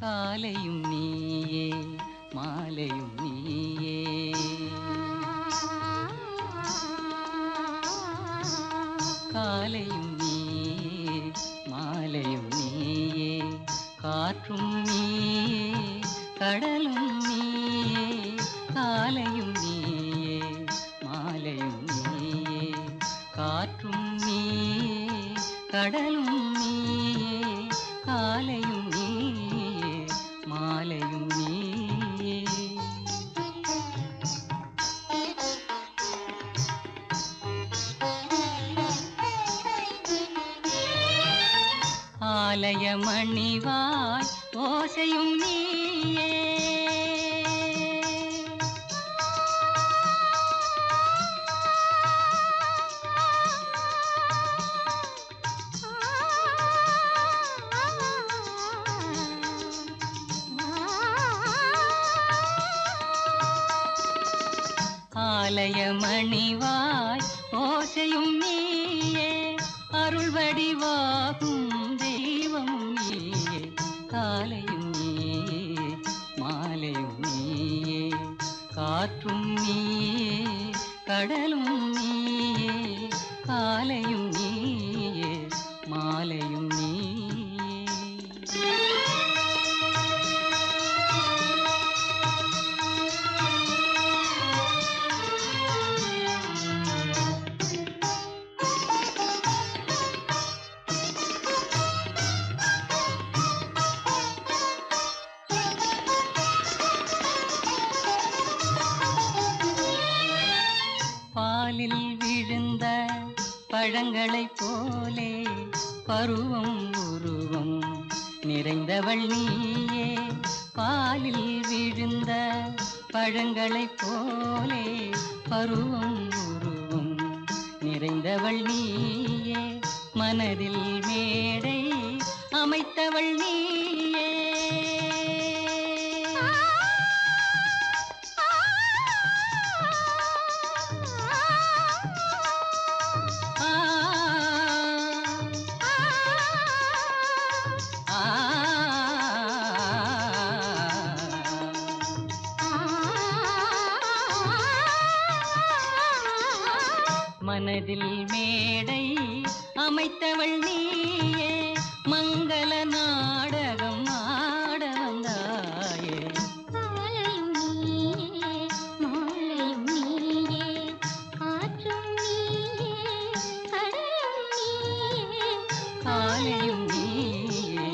காலையும் நீயே மாலையும் நீயே காலையும் நீயே மாலையும் நீயே காற்றும் நீயே கடலும் நீயே காலையும் நீயே மாலையும் நீயே காற்றும் நீயே கடலும் நீயே காலையும் நீயே மாலையும் நீயே ஆலய மணிவாய் ஓசையும் நீயே ஆலய மணிவாய் ஓசையும் நீயே அருள் வடிவாகும் தெய்வம் நீயே காலையும் நீயே மாலையும் நீயே காற்றும் நீயே கடலும் நீயே காலையும் நீயே மாலையும் நீயே பாலில் விழுந்த பழங்களைப் போலே பருவம் உருவம் நிறைந்தவள் நீயே பாலில் விழுந்த பழங்களைப் போலே பருவம் உருவம் நிறைந்தவள் நீயே மனதில் மேடை அமைத்தவள் நீயே மனதில் மேடை அமைத்தவள் நீயே மங்கள நாடகம் ஆட வந்தாயே காலையும் நீயே மாலையும் நீயே காற்றும் நீயே கடலும் நீயே காலையும் நீயே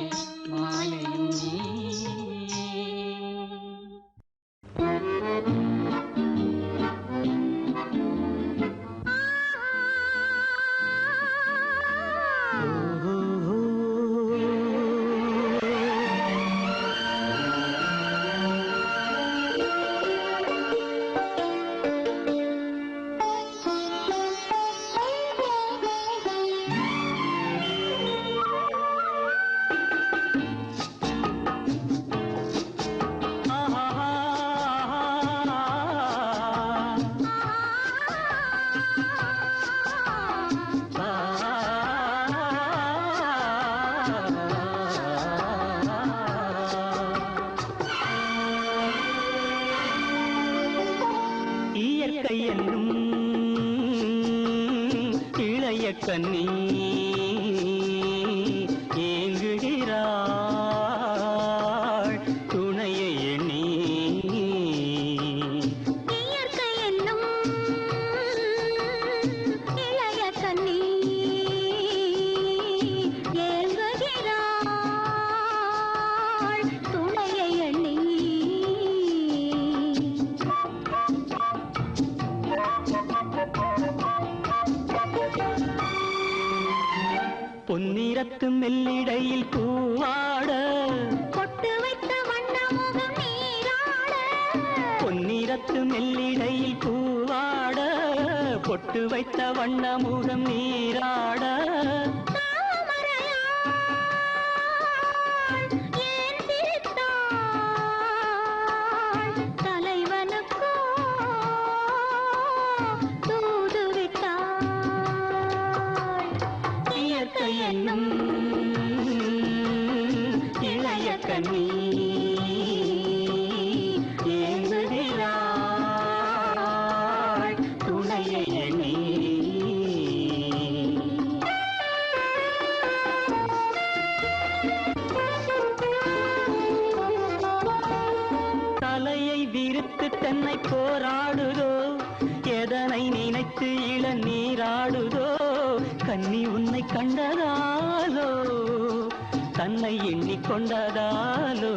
மாலையும் நீயே இயற்கை என்னும் இளைய கன்னி ஏங்குகிறாள் துணையை எண்ணி இயற்கை என்னும் இளைய கன்னி ஏங்குகிறாள் துணையை எண்ணி பொன்னிறத்து மெல்லிடையில் பூவாட பொட்டு வைத்த வண்ணமுகம் நீராட பொன்னிறத்து மெல்லிடையில் பூவாட பொட்டு வைத்த வண்ணமுகம் நீராட ஏன் சிரித்தாள் தலைவனுக்கோ தூது விட்டாள் இயற்கை என்னும் இளைய கன்னி உன்னை போராடுதோ எதனை நினைத்து இளநீராடுதோ கன்னி உன்னை கண்டதாலோ தன்னை எண்ணிக்கொண்டதாலோ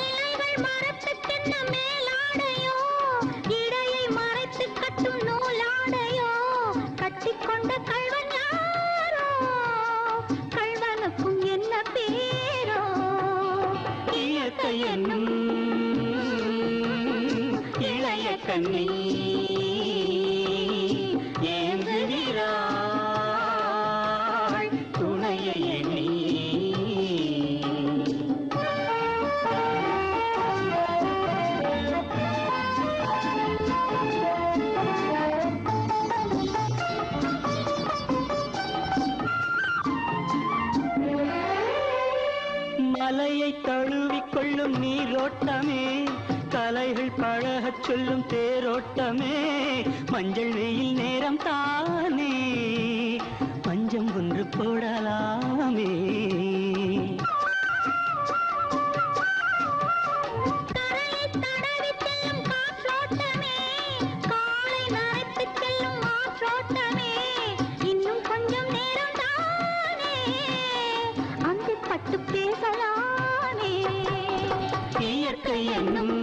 இலைகள் மரத்துக்கென்ன மேலாடையோ இடையை மறைத்து கட்டும் நூலாடையோ கட்டிக்கொண்ட கள்வன் யாரோ கள்வனுக்கும் என்ன பேரோ இயற்கை என்னும் இளைய கண்ணி ஏங்குகிறாள் துணையை எண்ணி மலையை தழுவிக்கொள்ளும் நீரோட்டமே கலைகள் பழகச் சொல்லும் தேரோட்டமே மஞ்சள் வெயில் நேரம் தானே பஞ்சம் ஒன்று போடலாமே தரையை தடவி செல்லும் காற்றோட்டமே காலை நனைத்து செல்லும் ஆற்றோட்டமே இன்னும் கொஞ்சம் நேரம் தானே அங்கு பட்டு பேசலாமே இயற்கை என்னும்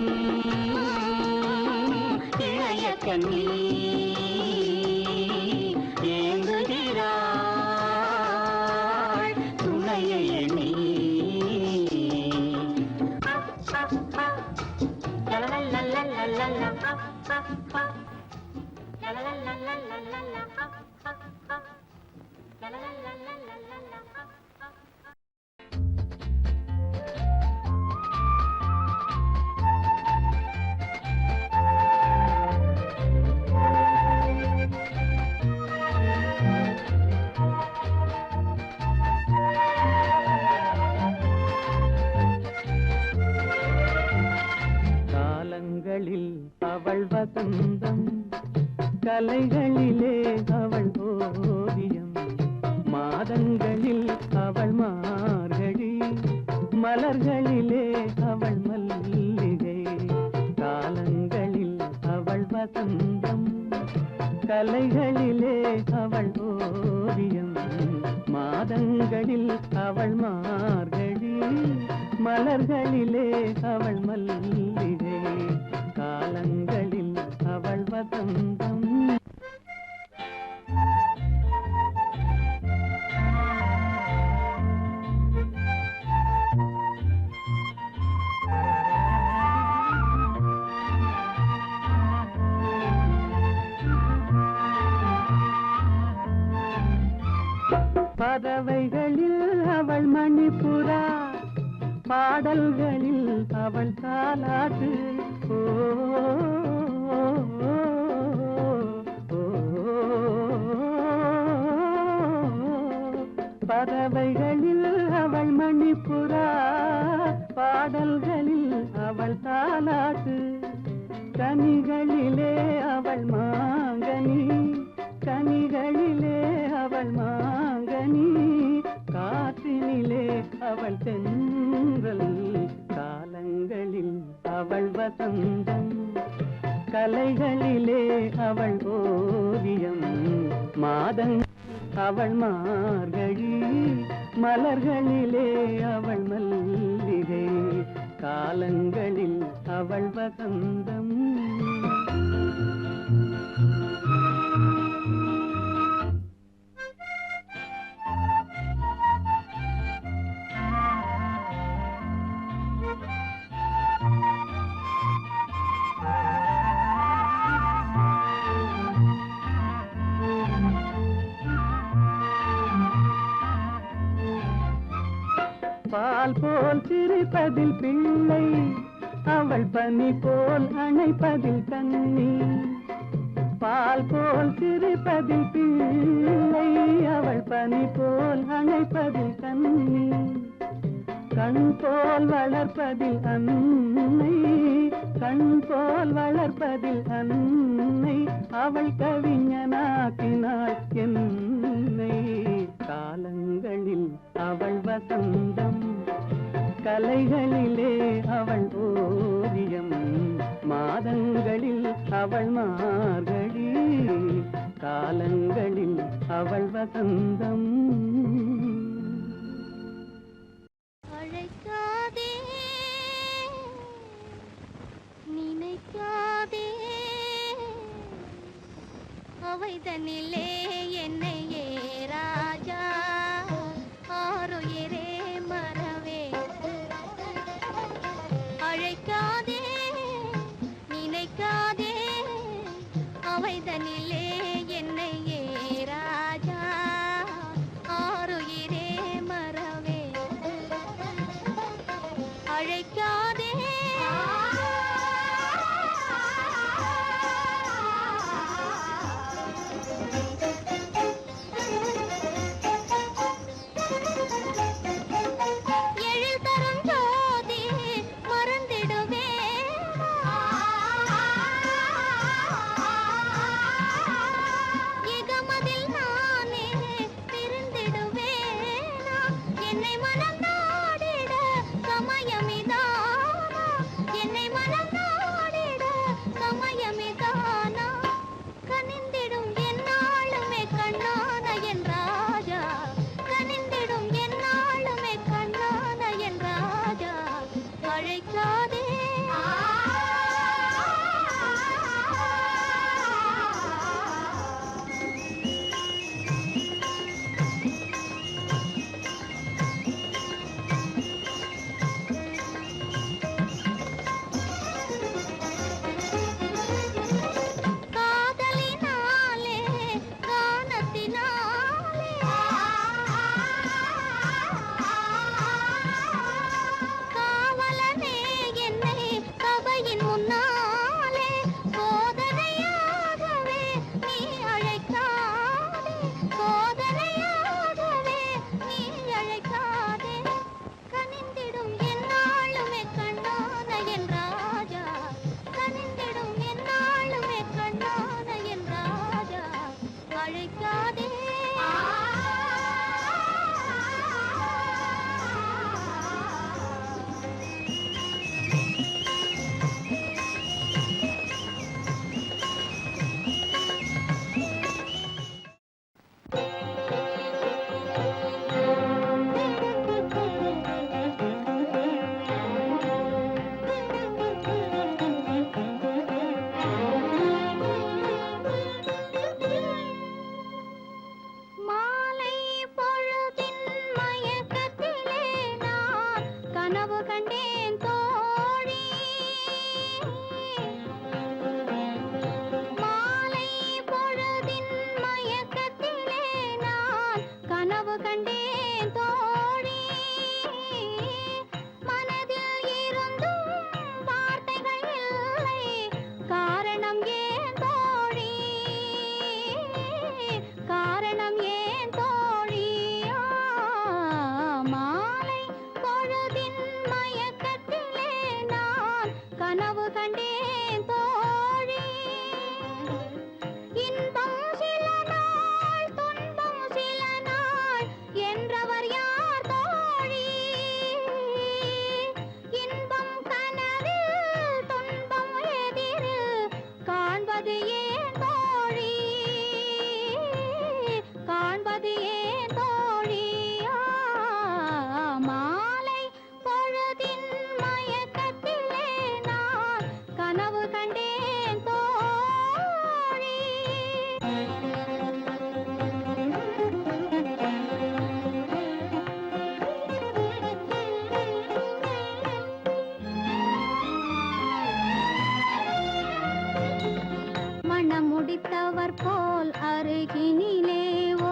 இளைய கண்ணி ஏங்குகிறாள் துணையை எண்ணி காலங்களில் அவள் வசந்தம் கலைகளிலே அவள் ஓவியம் மாதங்களில் அவள் மார்கழி மலர்களிலே அவள் மல்லிகை காலங்களில் அவள் வசந்தம் கலைகளிலே அவள் ஓவியம் மாதங்களில் அவள் மார்கழி மலர்களிலே அவள் மல்லிகை காலங்களில் அவள் வசந்தம் பறவைகளில் அவள் மணிப்புறா பாடல்களில் அவள் தாலாட்டு ஓ, ஓ, ஓ, பறவைகளில் அவள் மணிப்புறா பாடல்களில் அவள் தாலாட்டு கனிகளிலே அவள் மாங்கனி கனிகளிலே அவள் மாங்கனி காற்றினிலே அவள் தென்றல் காலங்களில் அவள் வசந்தம் கலைகளிலே அவள் ஓவியம் மாதங் அவள் மார்கழி மலர்களிலே அவள் மல்லிகை காலங்களில் அவள் வசந்தம் பால் போல் சிரிப்பதில் பிள்ளை அவள் பனி போல் அணைப்பதில் கண்ணி பால் போல் சிரிப்பதில் பிள்ளை அவள் பனி போல் அணைப்பதில் கண்ணி கண் போல் வளர்ப்பதில் அன்னை கண் போல் வளர்ப்பதில் அன்னை அவள் கவிஞனாக்கினாள் என்னை காலங்களில் அவள் வசந்தம் கலைகளிலே அவள் ஓவியம், மாதங்களில் அவள் மார்கழி, காலங்களில் அவள் வசந்தம். அழைக்காதே நினைக்காதே அவைதனிலே என்னையே ராஜா ஆருயிரே மறவே. அழைக்காதே நினைக்காதே அவைதனிலே என்னையே ராஜா ஆருயிரே மறவே. அழைக்காதே எழில் தரும் ஜோதி மறந்திடுவே. இகமதில் நானே பிரிந்திடுவேனா, என்னை மனம் நாடிட சமயமிதானா, என்னை மனம் நாடிட சமயமிதானா. கனிந்திடும் என்னாளுமே கண்ணான என் ராஜா, கனிந்திடும் என்னாளுமே கண்ணான என் ராஜா. அழைக்காதே காதலினாலே கானத்தினாலே காவலனே என்னை சபையின் முன்னாலே சோதனையாகவே நீ அழைக்காதே, சோதனையாகவே நீ அழைக்காதே. கனிந்திடும் என்னாளுமே கண்ணான என் ராஜா, கனிந்திடும் என்னாளுமே கண்ணான என் ராஜா. அழைக்காதே மாலை பொழுதின் மயக்கத்திலே நான் கனவு கண்டேன் தோழி. மாலை பொழுதின் மயக்கத்திலே நான் கனவு கண்டேன் தோழி. மனதில் இருந்தும் வார்த்தைகள் இல்லை, காரணம் ஏன் தோழி, காரணம் ஏன் தோழி. மாலை பொழுதின் மயக்கத்திலே நான் கனவு கண்டேன் தோழி. இன்பம் சில நாள் துன்பம் சில நாள் என்றவர் யார் தோழி. இன்பம் கனவில் துன்பம் எதிரில் காண்பது ஏன் தோழி, காண்பது ஏன் தோழி. மாலை பொழுதின் மயக்கத்திலே நான் கனவு கண்டேன் தோழி. மனம் முடித்தவர் போல் அருகினிலே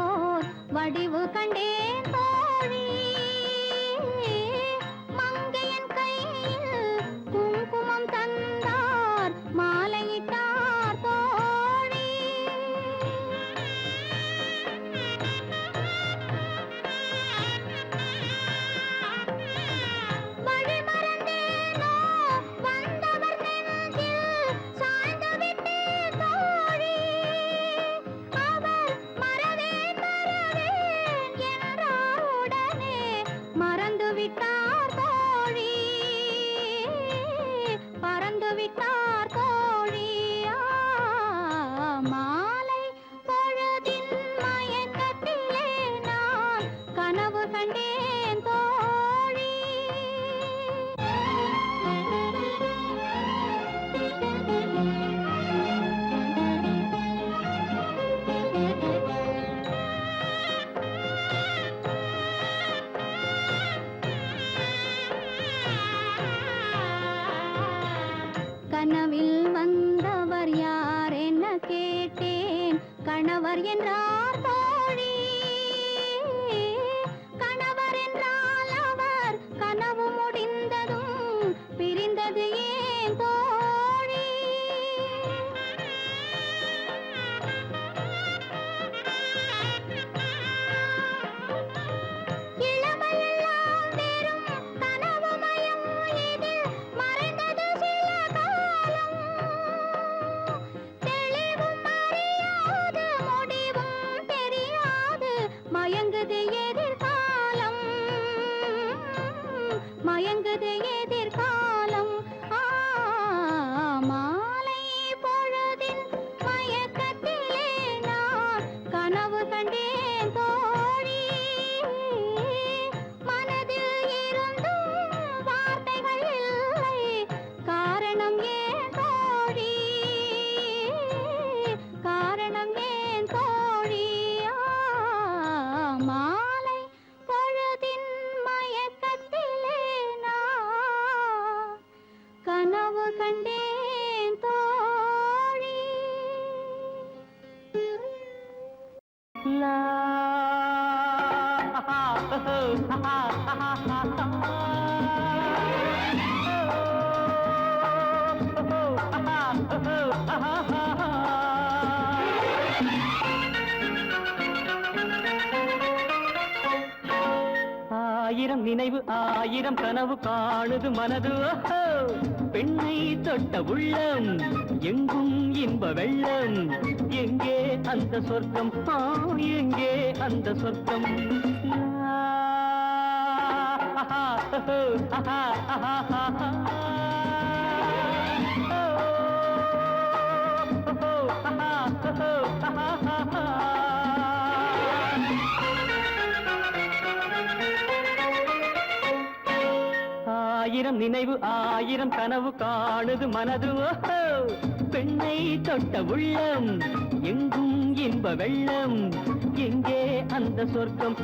ஓர் வடிவு கண்டேன் தோழி. மங்கையன் கையில் குங்குமம் தந்தார், மாலையிட்டார் தோழி. வழி மறந்தேனோ வந்தவர் நெஞ்சில் சாய்ந்து விட்டேன் தோழி. அவர் மறவேன் மறவேன் என்றார் கணவர் என்றார் தோழி. கணவர் என்றால் அவர் கனவு முடிந்ததும் பிரிந்தது ஏன் தோழி? இளமையெல்லாம் வெறும் கனவுமயம், இதில் மறைந்தது சில காலம். தெளிவும் அறியாது, முடிவும் தெரியாது, மயங்குது எதிர்காலம், மயங்குது எதிர்காலம். மாலை பொழுதின் மயக்கத்திலே நான் கனவு கண்டேன் தோழி. மனதில் இருந்தும் வார்த்தைகள் இல்லை, காரணம் ஏன் தோழி? காரணம் ஏன் தோழி? மாலை பொழுதின் மயக்கத்திலே நான் கனவு கண்டேன் தோழி. லா ஆயிரம் நினைவு ஆயிரம் கனவு காணுது மனது. ஓஹோ! பெண்ணை தொட்ட உள்ளம் எங்கும் இன்ப வெள்ளம். எங்கே அந்த சொர்க்கம்? எங்கே அந்த சொர்க்கம்? ஆயிரம் நினைவு ஆயிரம் கனவு காணுது மனது. ஓஹோ! பெண்ணை தொட்ட உள்ளம் எங்கும் இன்ப வெள்ளம். எங்கே அந்த சொர்க்கம்?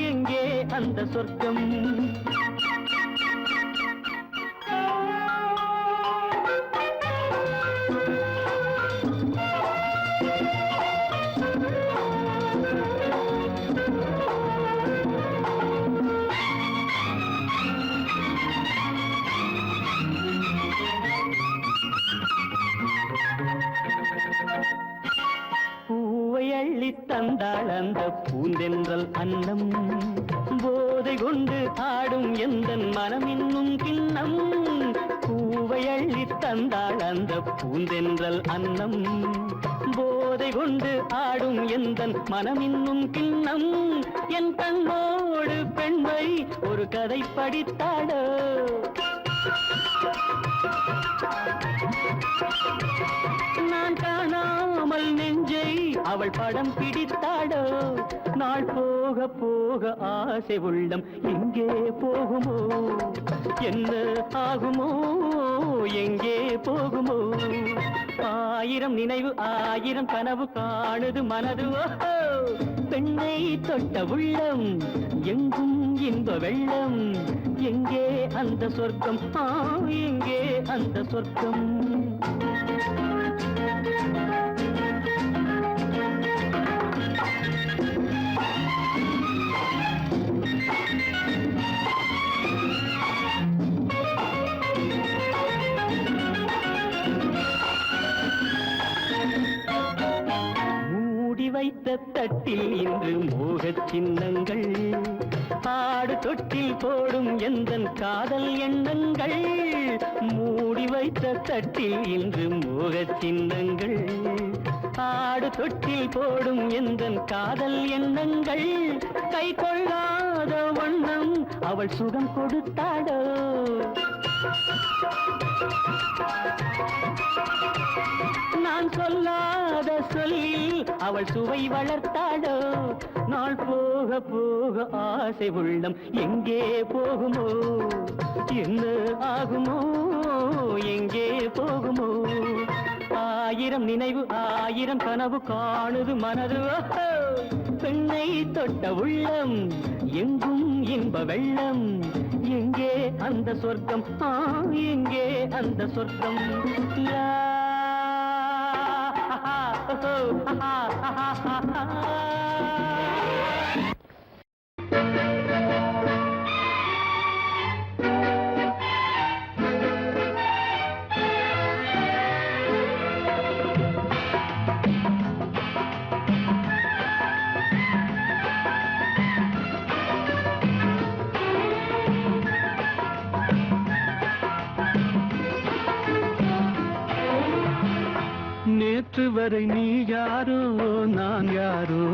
எங்கே அந்த சொர்க்கம்? பூவை அள்ளித் தந்தாள் அந்த பூந்தென்றல் அன்னம். போதை கொண்டு ஆடும் எந்தன் மனம் இன்னும் கிண்ணம். பூவை அள்ளித் தந்தாள் அந்த பூந்தென்றல் அன்னம். போதை கொண்டு ஆடும் எந்தன் மனம் இன்னும் கிண்ணம். என் கண்ணோடு பெண்மை ஒரு கதை படித்தாடோ. நான் காணாமல் நெஞ்சை அவள் படம் பிடித்தாடோ. நாள் போக போக ஆசை உள்ளம் எங்கே போகுமோ? என்ன ஆகுமோ? எங்கே போகுமோ? ஆயிரம் நினைவு ஆயிரம் கனவு காணுது மனது. ஓஹோ! பெண்ணை தொட்ட உள்ளம் எங்கும் இன்ப வெள்ளம். எங்கே அந்த சொர்க்கம்? எங்கே அந்த சொர்க்கம்? மூடி வைத்த தட்டில் இன்று மோகச் சின்னங்கள். ஆடு தொட்டில் போடும் எந்தன் காதல் எண்ணங்கள். மூடி வைத்த தட்டில் இன்று மோகச் சின்னங்கள். ஆடு தொட்டில் போடும் எந்தன் காதல் எண்ணங்கள். கை கொள்ளாத வண்ணம் அவள் சுகம் கொடுத்தாடோ. நான் சொல்லாத சொல்லில் அவள் சுவை வளர்த்தாடோ. நாள் போக போக ஆசை உள்ளம் எங்கே போகுமோ? என்ன ஆகுமோ? எங்கே போகுமோ? ஆயிரம் நினைவு ஆயிரம் கனவு காணுது மனது. ஓஹோ! பெண்ணை தொட்ட உள்ளம் எங்கும் இன்ப வெள்ளம். எங்கே அந்த சொர்க்கம்? எங்கே அந்த சொர்க்கம்? லா நேற்று வரை நீ யாரோ நான் யாரோ,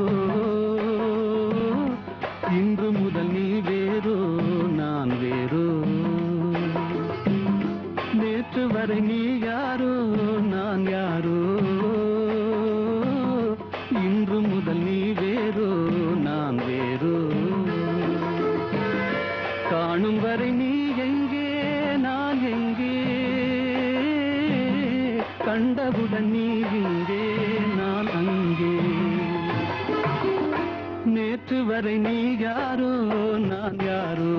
இன்று முதல் நீ வேறோ நான் வேறோ. நேற்று வரை நீ யாரோ நான் யாரோ, இன்று முதல் நீ வேறோ நான் வேறோ. காணும் வரை நீ எங்கே நான் எங்கே, கண்டவுடன் நீ இங்கே நான் அங்கே. நேற்று வரை நீ யாரோ நான் யாரோ,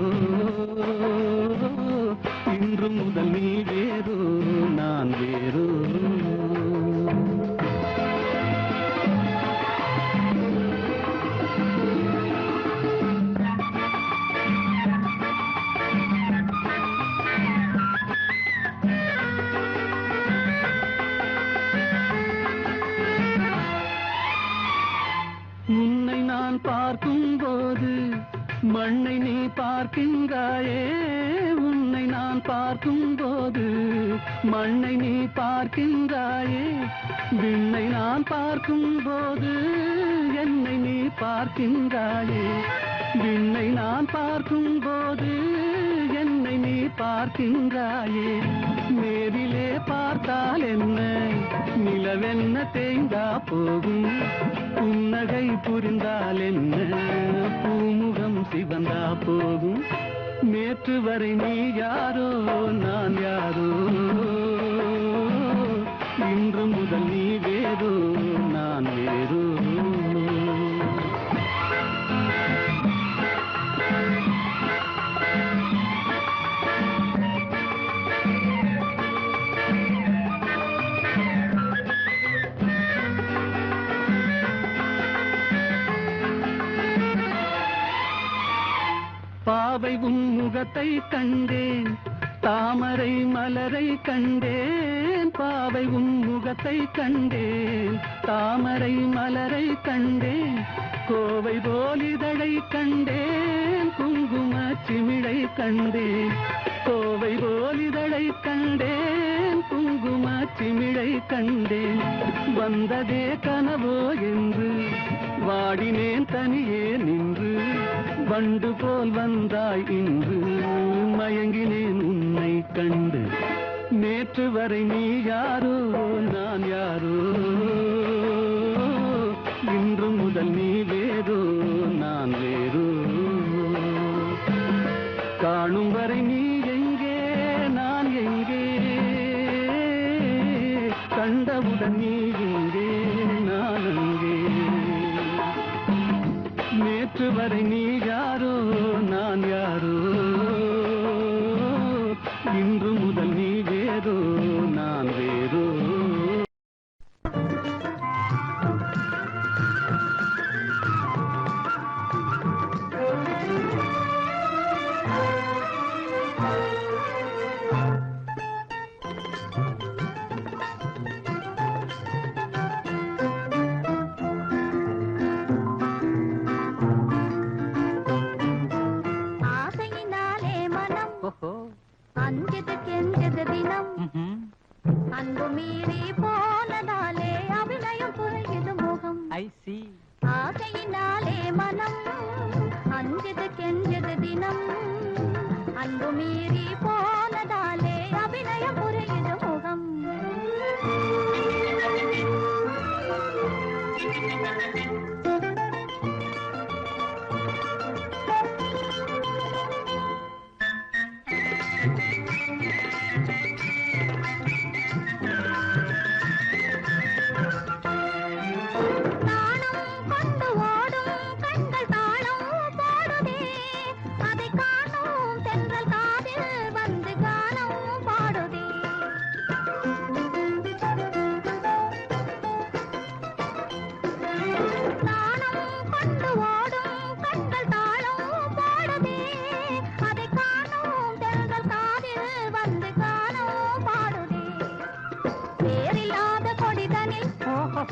இன்று முதல் நீ வேறோ நான் வேறோ. உன்னை நான் பார்க்கும் போது மண்ணை நீ பார்க்கின்றாயே, உன்னை நான் பார்க்கும் போது மண்ணை நீ பார்க்கின்றாயே. விண்ணை நான் பார்க்கும் போது என்னை நீ பார்க்கின்றாயே. விண்ணை நான் பார்க்கும் போது என்னை நீ பார்க்கின்றாயே. நேரிலே பார்த்தால் என்ன, நிலவென்ன தேய்ந்தா போகும். புன்னகை புரிந்தால் என்ன, பூமுகம் சிவந்தா போகும். நேற்று வரை நீ யாரோ நான் யாரோ, இன்று முதல் நீ வேறோ நான் வேறோ. பாவை உன் முகத்தை கண்டேன், தாமரை மலரை கண்டேன். பாவை உன் முகத்தை கண்டேன், தாமரை மலரை கண்டேன். கோவை போல் இதழை கண்டேன், குங்கும சிமிழை கண்டேன். கோவை போல் இதழை கண்டேன், குங்கும சிமிழை கண்டேன். வந்ததே கனவோ என்று வாடினேன் தனியே நின்று. வண்டு போல் வந்தாய் இன்று, மயங்கினேன் உன்னை கண்டு. நேற்று வரை நீ யாரோ நான் யாரோ, இன்று முதல் நீ வேறோ நான் வேறோ. காணும் வரை நீ எங்கே நான் எங்கே, கண்டவுடன் நீ இங்கே நான் அங்கே. நேற்று வரை நீ யாரோ நான் யாரோ, இன்று முதல் நீ வேறோ நான் வேறோ. அஞ்சது கெஞ்சது தினம், அன்பு மீறி போனதாலே அபிநயம் புரியுது முகம். ஆசையினாலே மனம் அஞ்சது கெஞ்சது தினம், அன்பு மீறி போனதாலே அபிநயம் புரியுது முகம்.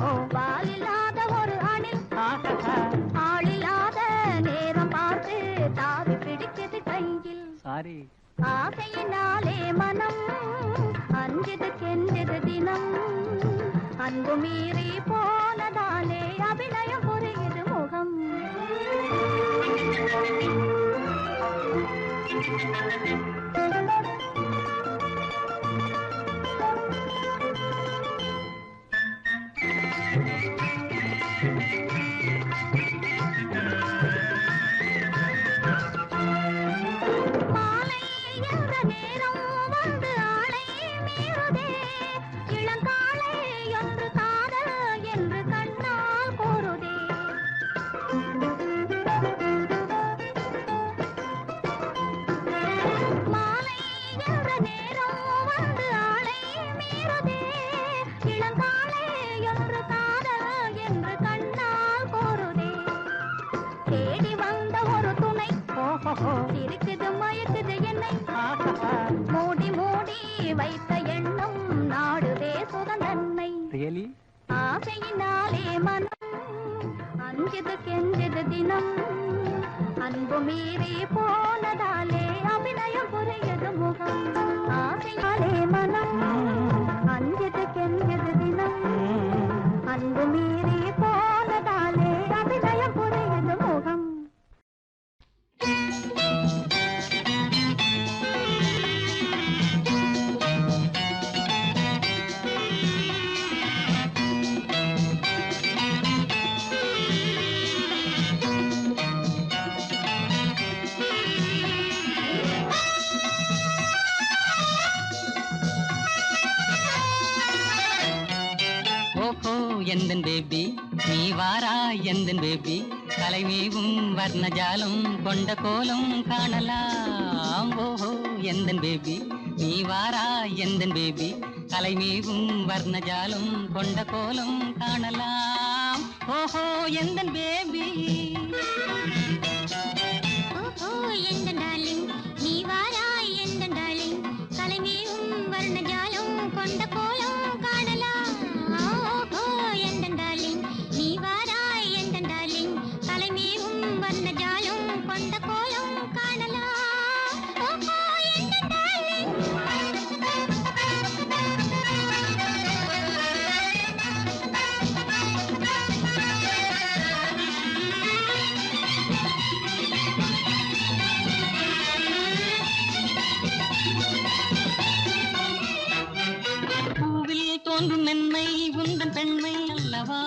வாலில்லாத ஒரு அணில் ஆளில்லாத நேரம் பார்த்து தாவி பிடிக்குது கையில். சாரி. ஆசையினாலே மனம் அஞ்சது கெஞ்சது தினம். அன்பு மீறி போனதாலே அபிநயம் புரியுது முகம். மாலை என்ற நேரம் வந்து ஆளை மீறுதே. இளங்காலை என்று காதல் என்று கண்ணால் கூறுதே. மாலை என்ற நேரம் வந்து ஆளை மீறுதே. இளங்காலை என்று காதல் என்று கண்ணால் கூறுதே. தேடி வந்த ஒரு துணை இருக்குது மயக்குது என்னை. மூடி மூடி வைத்த எண்ணம் நாடுதே சுகந்தன்னை. ஆசையினாலே மனம் அஞ்சது கெஞ்சது தினம். அன்பு மீறி போனதாலே அபிநயம் புரியுது முகம். ஆசையாலே மனம் அஞ்சது கெஞ்சது தினம். அன்பு மீறி போனதாலே அபிநயம் புரியுது முகம். ஓஹோ எந்தன் பேபி நீ வாரா எந்தன் பேபி கலைமேவும் வர்ணஜாலம் கொண்ட கோலம் காணலாம். ஓஹோ எந்தன் பேபி நீ வாரா எந்தன் பேபி கலைமேவும் வர்ணஜாலம் கொண்ட கோலம் காணலாம். ஓஹோ எந்தன் பேபி. ஓஹோ எந்தன் டார்லிங் நீ வாரா எந்தன் டார்லிங் கலைமேவும் வர்ணஜாலம் கொண்ட கோலம் காணலாம். ஓஹோ எந்தன் டார்லிங் நீ வாரா எந்தன் டார்லிங் கலைமேவும் வர்ணஜாலம் கொண்ட கோலம் காணலாம். ஓஹோ எந்தன் டார்லிங். பூவில் தோன்றும் மென்மை உந்தன் பெண்மை அல்லவா.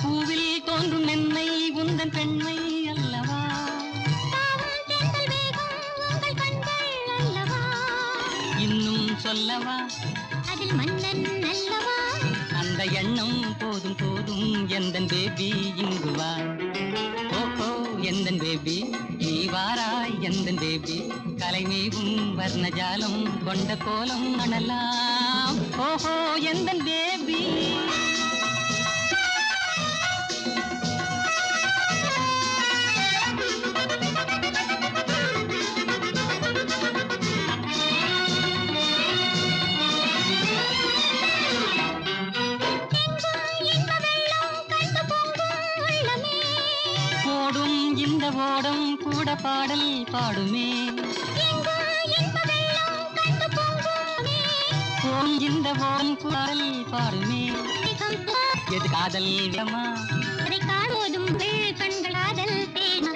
பூவில் தோன்றும் மென்மை உந்தன் பெண்மை அல்லவா. இன்னும் சொல்லவா அதில் மன்னன் அல்லவா. அந்த எண்ணம் போதும் போதும் எந்தன் பேபி இங்கு வா. ஓஹோ எந்தன் பேபி நீ வாராய் எந்தன் பேபி கலைமேவும் வர்ணஜாலம் கொண்ட கோலம் காணலாம். ஓஹோ எந்தன் பேபி. ஓடும் இந்த ஓடம் கூட பாடல் பாடுமே. ஓடும் இந்த ஓடம் பாடல் பாடுமே. எது காதல் இடமா அதை காணோதும் கண்கள் காதல் தேனா.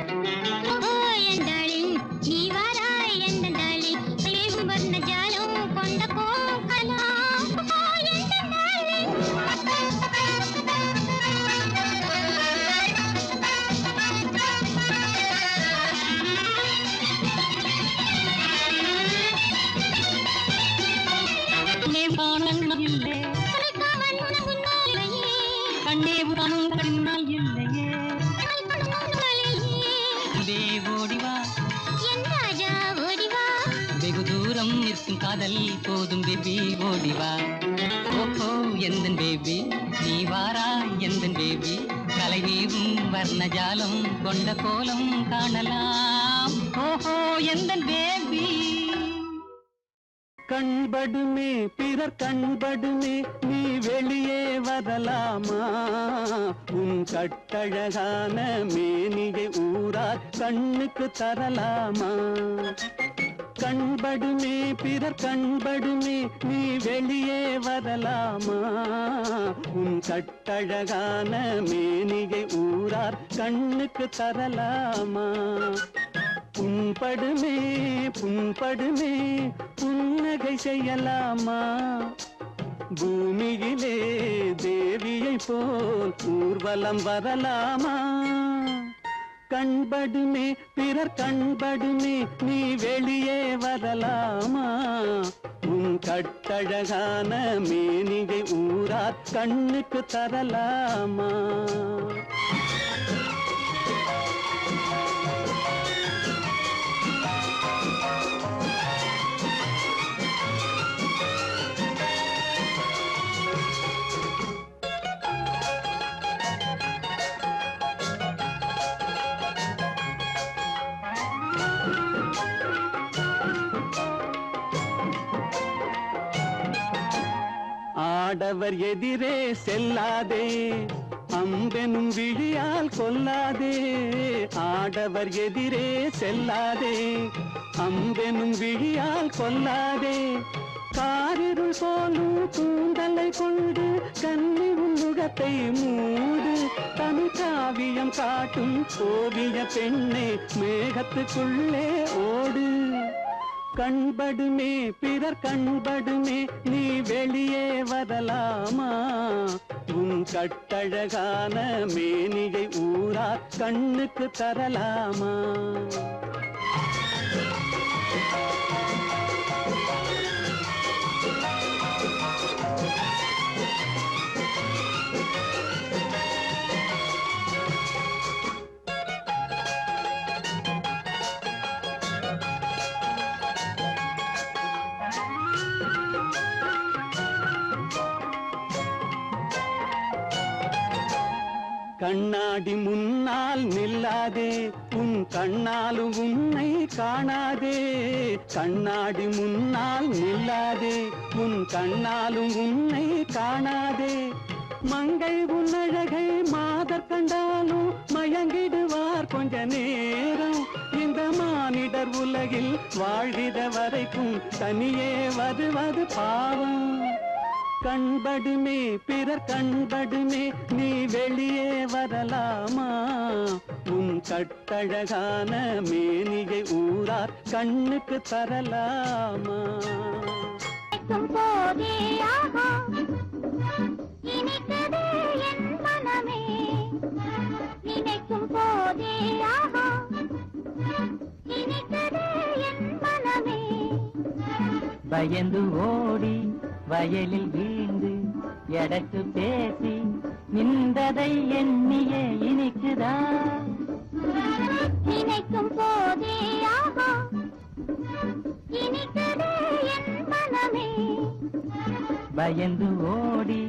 ஓஹோ என் டார்லிங் நீ வாராய் எந்தன் டார்லிங் கலைமேவும் வர்ணஜாலம் கொண்ட கோலம். ஓஹோ எந்தன் டார்லிங். இல்லே கண்ணே உதானும் கண்ணால் இல்லையே. ஓடிவா என் ராஜா ஓடிவா. வெகு தூரம் நிற்கும் காதல் போதும் பேபி ஓடிவா. ஓஹோ எந்தன் பேபி நீ வாரா எந்தன் பேபி கலைமேவும் வர்ணஜாலம் கொண்ட கோலம் காணலாம். ஓஹோ எந்தன் பேபி. கண்படுமே பிறர் கண்படுமே நீ வெளியே வரலாமா உன் கட்டழகான மேனியை ஊரார் கண்ணுக்கு தரலாமா கண்படுமே பிறர் கண்படுமே நீ வெளியே வரலாமா உன் கட்டழகான மேனியை ஊரார் கண்ணுக்கு தரலாமா புண்படுமே புண்படுமே புன்னகை செய்யலாமா பூமியிலே தேவியை போல் ஊர்வலம் வரலாமா கண்படுமே பிறர் கண்படுமே நீ வெளியே வரலாமா உன் கட்டழகான மேனியை ஊரார் கண்ணுக்கு தரலாமா ஆடவர் எதிரே செல்லாதே அம்பெனும் விழியால் கொல்லாதே ஆடவர் எதிரே செல்லாதே அம்பெனும் விழியால் கொல்லாதே காரிருள் போலும் கூந்தலை கொண்டு கன்னி முகத்தை மூடு தனி காவியம் காட்டும் ஓவிய பெண்ணே மேகத்துக்குள்ளே ஓடு கண்படுமே பிறர் கண்படுமே நீ வெளியே வரலாமா உன் கட்டழகான மேனியை ஊரார் கண்ணுக்கு தரலாமா கண்ணாடி முன்னால் நில்லாதே உன் கண்ணாலும் உன்னை காணாதே கண்ணாடி முன்னால் நில்லாதே உன் கண்ணாலும் உன்னை காணாதே மங்கை உன்னழகை மாதர் கண்டாலும் மயங்கிடுவார் கொஞ்ச நேரம் இந்த மானிடர் உலகில் வாழ்கிற வரைக்கும் தனியே வருவது பாவம் கண்படுமே பிறர் கண்படுமே நீ வெளியே வரலாமா உன் கட்டழகான மேனியை ஊரார் கண்ணுக்கு தரலாமா போதே ஆஹா இனிக்குதே என் மனமே நினைக்கும் போதே ஆஹா இனிக்குதே என் மனமே பயந்து ஓடி வயலில் வீழ்ந்து எடக்கு பேசி நின்றதை எண்ணியே இனிக்குதா நினைக்கும் போதே ஆஹா இனிக்குதே என் மனமே பயந்து ஓடி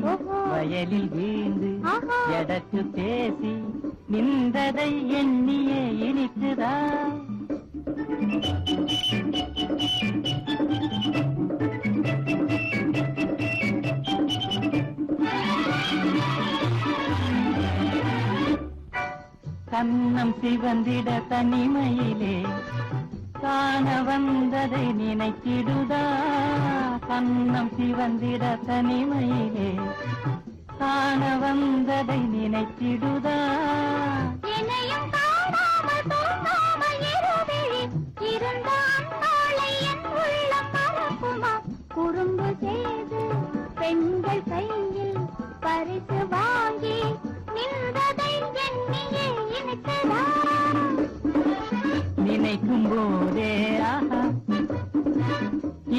வயலில் வீழ்ந்து எடக்கு பேசி நின்றதை எண்ணியே இனிக்குதா கண்ணம் சிவந்திட தனிமையிலே காண வந்ததை நினைத்திடுதா கண்ணம் சிவந்திட தனிமையிலே காண வந்ததை நினைத்திடுதா என்னையும் காணாமல் தூங்காமல் இருவிழி இருந்த அந்நாளை என் உள்ளம் மறக்குமா குறும்பு செய்து பெண்கள் கையில் பரிசு வாங்கி நின்றதை எண்ணியே இனிக்குதா நினைக்கும் போதே ஆஹா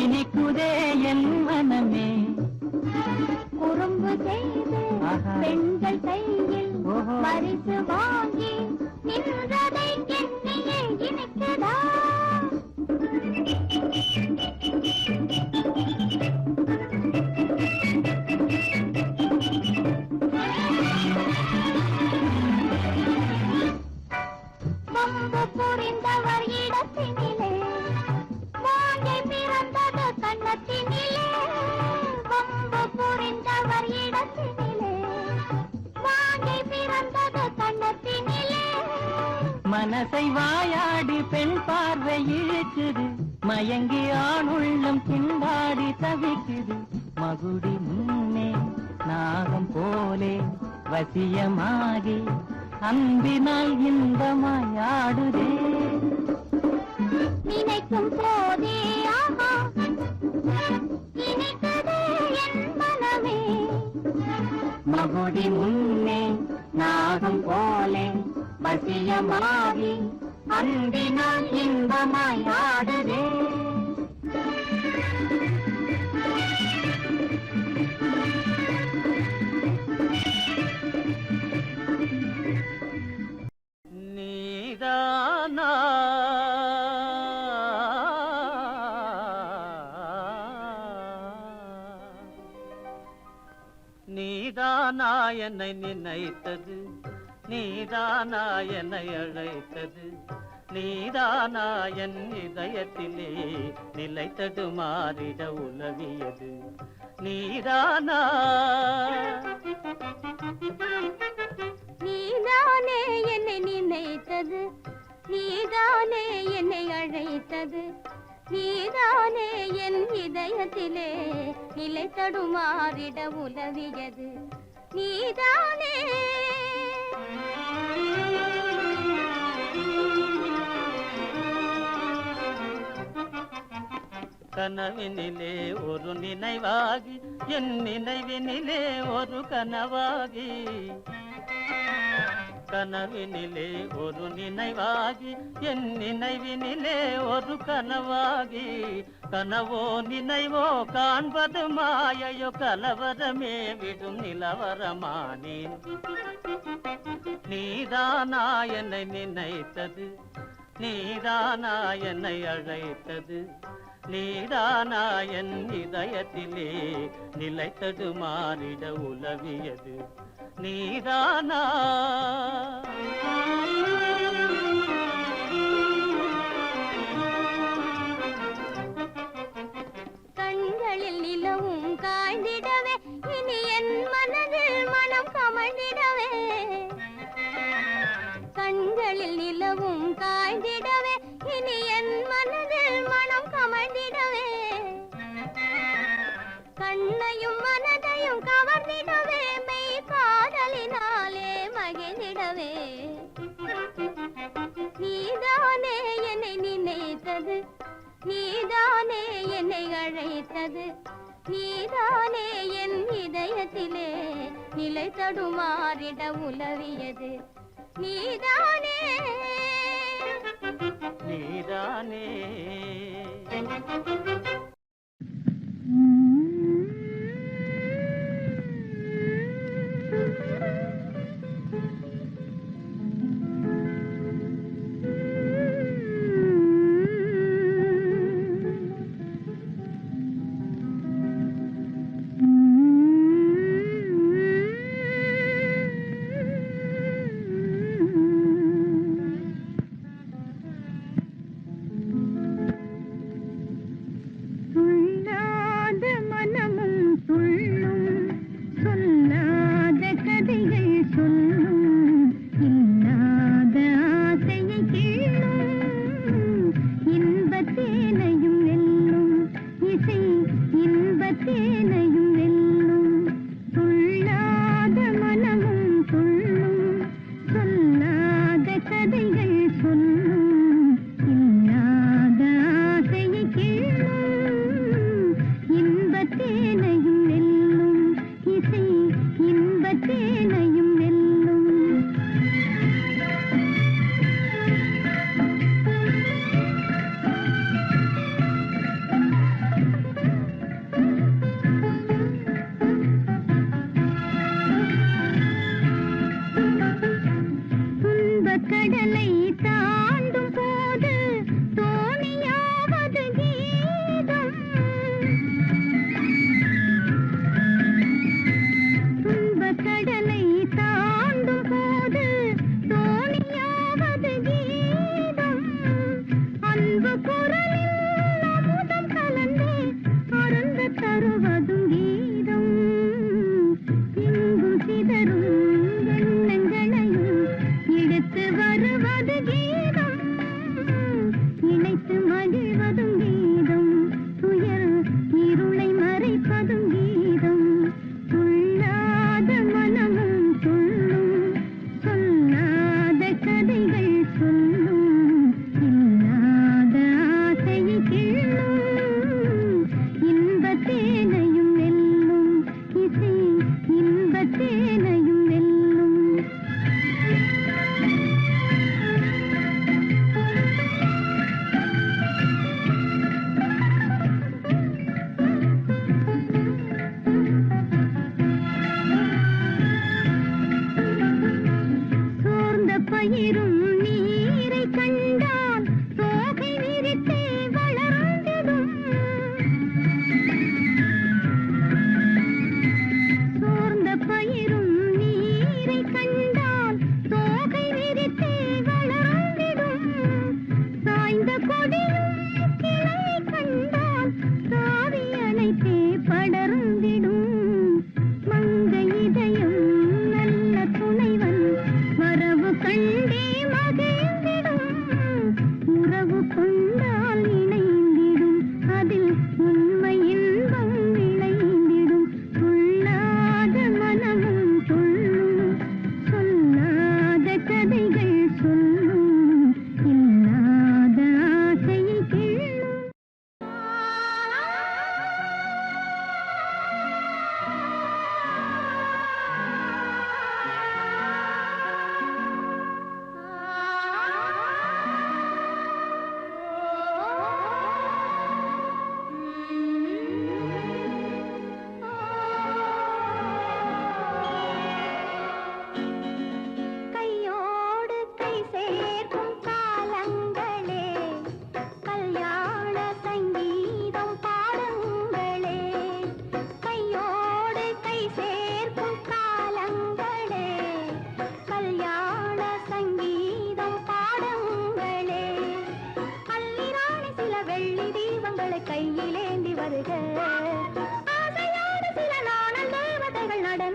இனிக்குதே என் மனமே குறும்பு செய்து பெண்கள் கையில் பரிசு வாங்கி நின்றதை எண்ணியே இனிக்குதா வம்பு புரிந்தவர் இடத்தினிலே வாங்கி பிறந்தது கண்ணத்தின் மனசை வாயாடி பெண் பார்வை இழுக்குது, மயங்கி ஆணுள்ளம் திண்டாடி தவிக்குது. மகுடி முன்னே நாகம் போலே வசியமாகி அன்பினால் இன்பமாயாடுதே. நினைக்கும் போதே ஆஹா நினைத்ததே என் மனமே. மகுடி முன்னே நாகம் போலே வசியமாகி அன்பினால் இன்பமாயாடுதே. நீதானா நீதானா என்னை நினைத்தது, நீதானா என்னை அழைத்தது, நீதானா என் இதயத்திலே நிலைத்தது மாறிட உலவியது. நீதானா நீதானே என்னை நினைத்தது, நீதானே என்னை அழைத்தது, நீதானே என் இதயத்திலே நிலை தடுமாறிட உலவியது. நீதானே கனவினிலே ஒரு நினைவாகி என் நினைவினிலே ஒரு கனவாகி, கனவினிலே ஒரு நினைவாகி என் நினைவினிலே ஒரு கனவாகி, கனவோ நினைவோ காண்பது மாயையோ கலவரமே விடும் நிலவரமானேன். நீதானா என்னை நினைத்தது, நீதானா என்னை அழைத்தது, நீதானா என் இதயத்திலே நிலைத்தது மாறிட உலவியது. நீதானா கண்களில் நிலவும் காய்ந்திடவே இனி என் மனதில் மனம் கமழ்ந்திடவே. கண்களில் நிலவும் காய்ந்திடவே இனி என் மனதில் மனம் கமழ்ந்திடவே. கண்ணையும் மனதையும் கவர்ந்திடவே மெய் காதலினாலே மகிழ்ந்திடவே. நீதானே என்னை நினைத்தது, நீதானே என்னை அழைத்தது, நீதானே என் இதயத்திலே நிலை தடுமாறிட உலவியது. நீதானே நீதானே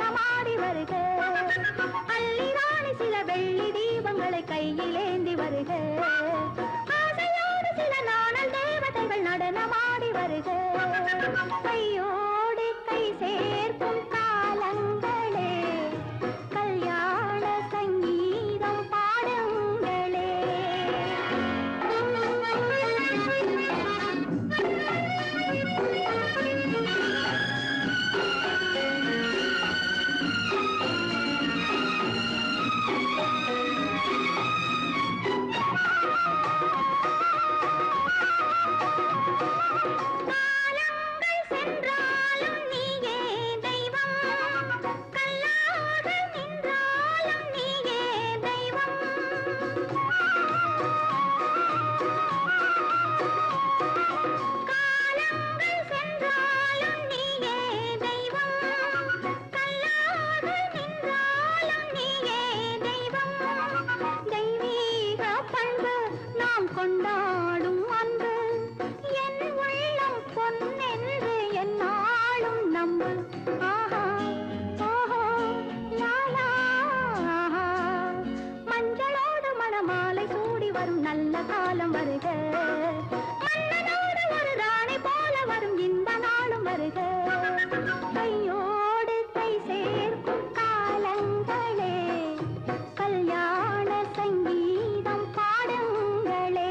நடனமாடி வருக அள்ளிராணி சில வெள்ளி தீபங்களை கையிலேந்தி வருக ஆசையோடு சில நாணல் தேவதைகள் நடனமாடி வருக கையோடு கை சேர்க்கும் காலங்களே கல்யாண சங்கீதம் பாடுங்களே கொண்டாடும் அன்பு என் உள்ளம் பொன்னென்று என்னாலும் நம்பு ஆஹா ஓஹோ லாலா ஆஹா மஞ்சளோடு மணமாலை சூடி வரும் நல்ல காலம் வருக மன்னனோடு ஒரு ராணி போல வரும் இந்த நாளும் வருக கையோடு கை சேர்க்கும் காலங்களே கல்யாண சங்கீதம் பாடுங்களே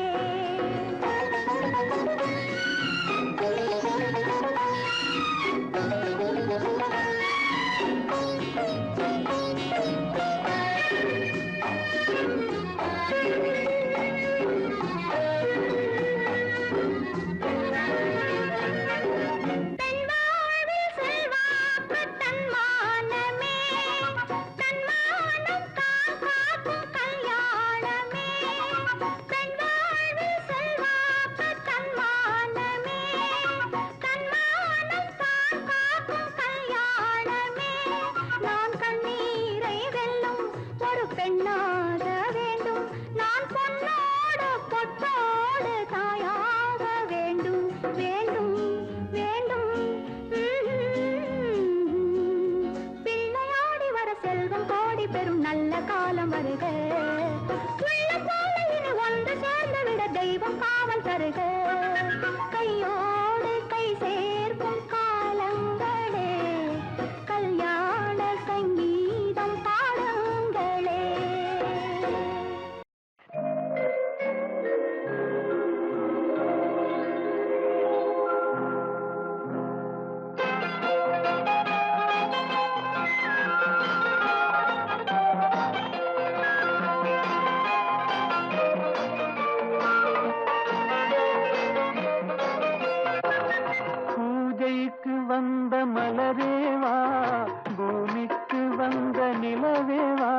பெண்ணாக வேண்டும் நான் பொன்னோடு பொட்டோடு தாயாக வேண்டும் வேண்டும் வேண்டும் பிள்ளையாடி வர செல்வம் கோடி பெறும் நல்ல காலம் வருக உள்ள போல இனி ஒன்று சேர்ந்து விட தெய்வம் காவல் தருக கையோடு கை சேர்க்கும் காலங்களே கல்யாண சங்கீதம் பாடுங்களே பூஜைக்கு வந்த மலரேவா பூமிக்கு வந்த நிலவேவா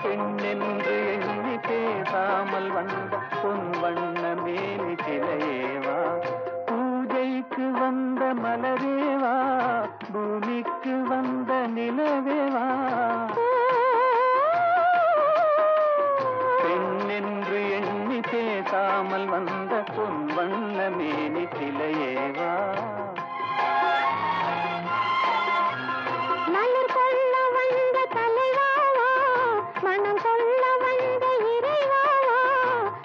பெண்ணென்று எண்ணி பேசாமல் வந்த பொன் வண்ண மேனி சிலையேவா பூஜைக்கு வந்த மலரேவா பூமிக்கு வந்த நிலவேவா பெண்ணென்று எண்ணி பேசாமல் வந்த பொன் வண்ண மேனி சிலையேவா மலர் கொள்ள வந்த தலைவாவா மனம் கொள்ள வந்த இறைவாவா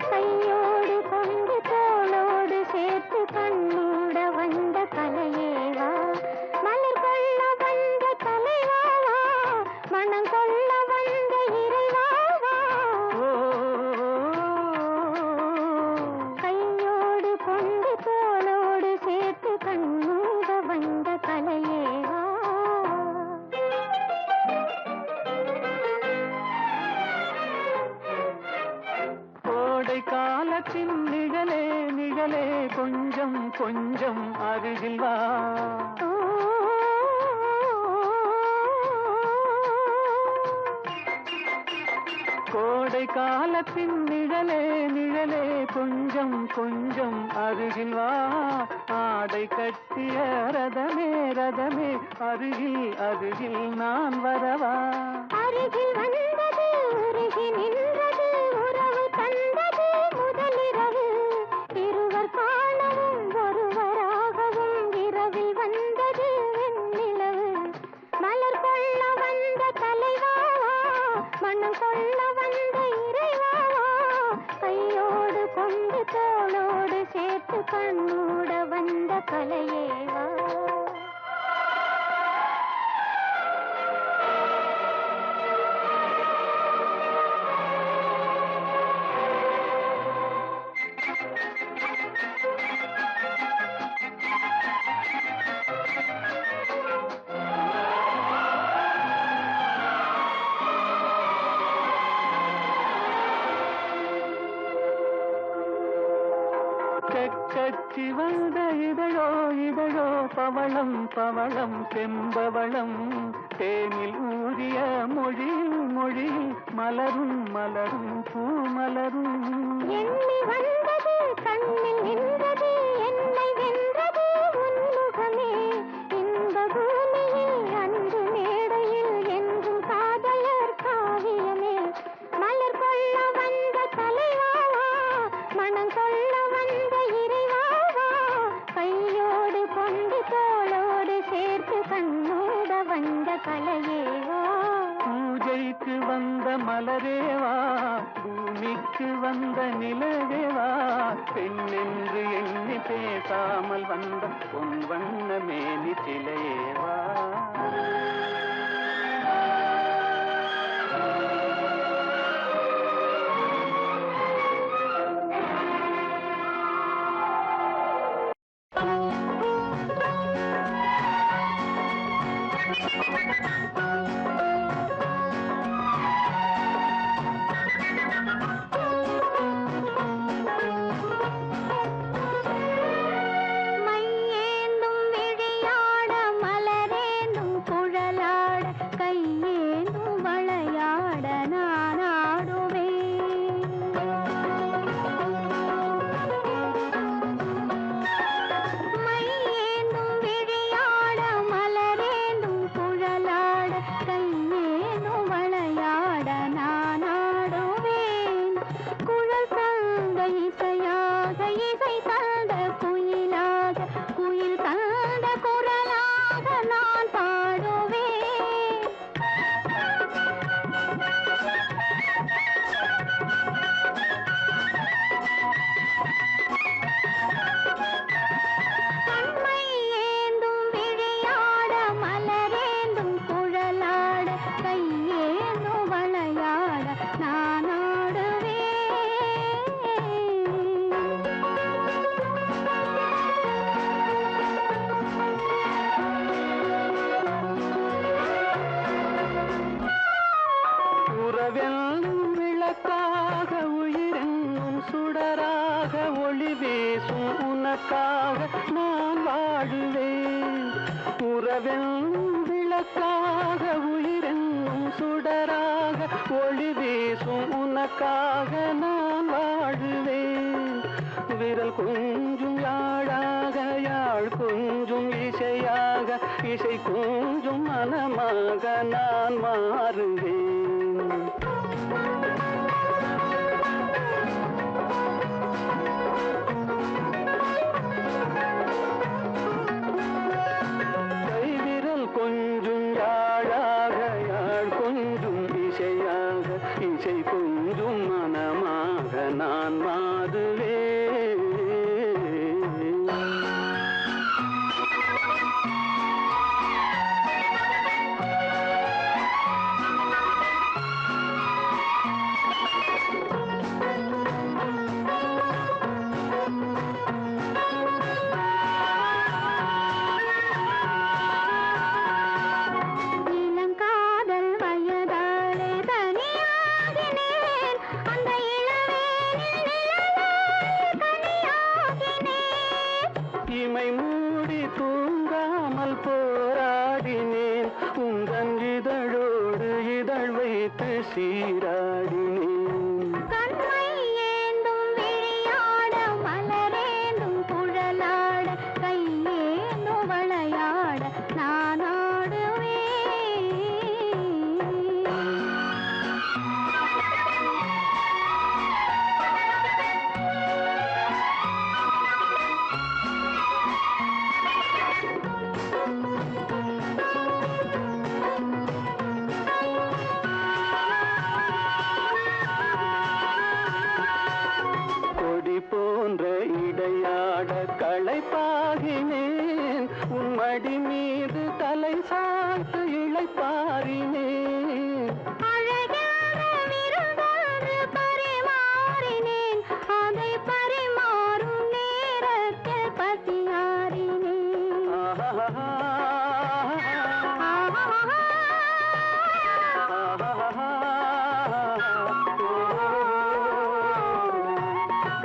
கையோடு கொண்டு தோளோடு சேர்த்து கண்ணூட வந்த கலையேவா மலர் கொள்ள வந்த தலைவாவா மனம் கொள்ள வந்த இறைவாவா கையோடு கொண்டு தோளோடு சேர்த்து கண்ணூட வந்த கலையேவா கோடை காலத்தின் நிழலே நிழலே கொஞ்சம் கொஞ்சம் அருகில் வா கோடை காலத்தின் நிழலே நிழலே கொஞ்சம் கொஞ்சம் அருகில் வா ஆடை கட்டிய ரதமே ரதமே அருகில் அருகில் நான் வரவா அருகில் வந்தது உருகி நின்றது உறவு தந்தது முதலிரவு இருவர் காணவும் ஒருவராகவும் இரவில் வந்தது வெண்ணிலவு மலர் கொள்ள மனம் கொள்ள வந்த இறைவாவா கையோடு கொண்டு தோளோடு சேர்த்து கண்ணூட வந்த கலையேவா கச்சி வந்த இதழோ இதழோ பவளம் பவளம் செம்பவளம் தேனில் ஊறிய மொழி மொழி மலரும் மலரும் பூமலரும் எண்ணி வந்தது கண்ணில் நின்றது என்னை வென்றது உன்முகமே இந்த பூமியில் அன்பு மேடையில் என்றும் காதலர் காவியமே மலர் கொள்ள வந்த தலைவாவா மனம் கொள்ள வந்த இறைவாவா கையோடு கொண்டு தோளோடு சேர்த்து கண்ணோட வந்த கலையேவா பூஜைக்கு வந்த மலரேவா பூமிக்கு வந்த நிலவேவா பெண்ணென்று எண்ணி பேசாமல் வந்த பொன் வண்ண மேனி சிலையேவா மையேந்தும் விழியாட மலரேந்தும் குழலாட கையேந்தும் வளையாட நான் ஆடுவேன் மையேந்தும் விழியாட மலரேந்தும் குழலாட கையேந்தும் வளையாட நான் ஆடுவேன் குழல் தந்த இசையாக இசை தந்த குயிலாக குயில் தந்த குரலாக நான் பாடுவேன் கண்மை ஏந்தும் விழியாட மலரேந்தும் குழலாட கையேந்தும் வளையாட நான் ஆடுவேன் உறவெல்லும் விளக்காக உயிரென்னும் சுடராக ஒளி வீசும் உனக்காக நான் வாழுவேன் உறவெல்லும் விளக்காக உயிரென்னும் சுடராக ஒளி வீசும் உனக்காக நான் வாழுவேன் விரல் கொஞ்சும் யாழாக யாழ் கொஞ்சும் இசையாக இசை கொஞ்சும் மனமாக நான் மாறுவேன் கைவிரல் கொஞ்சும் யாழாக யாழ் கொஞ்சும் இசையாக இசை கொஞ்சும் மனமாக நான் மாறுவேன் இளங்காதல் வயதாலே தனியாகினேன் அந்த இளவேனில் நிழலாலே கனியாகினேன் இமை மூடி தூங்காமல் போராடினேன் உந்தன் இதழோடு இதழ் வைத்து சீராடினேன் கண்மை ஏந்தும் விழியாட மலரேந்தும் குழலாட கையேந்தும் வளையாட நான் ஆடுவேன் இளைப்பாரினேன். அழகான விருந்தொன்று பரிமாறினேன், அதை பரிமாறும் நேரத்தில் பசியாறினேன். ஆஹா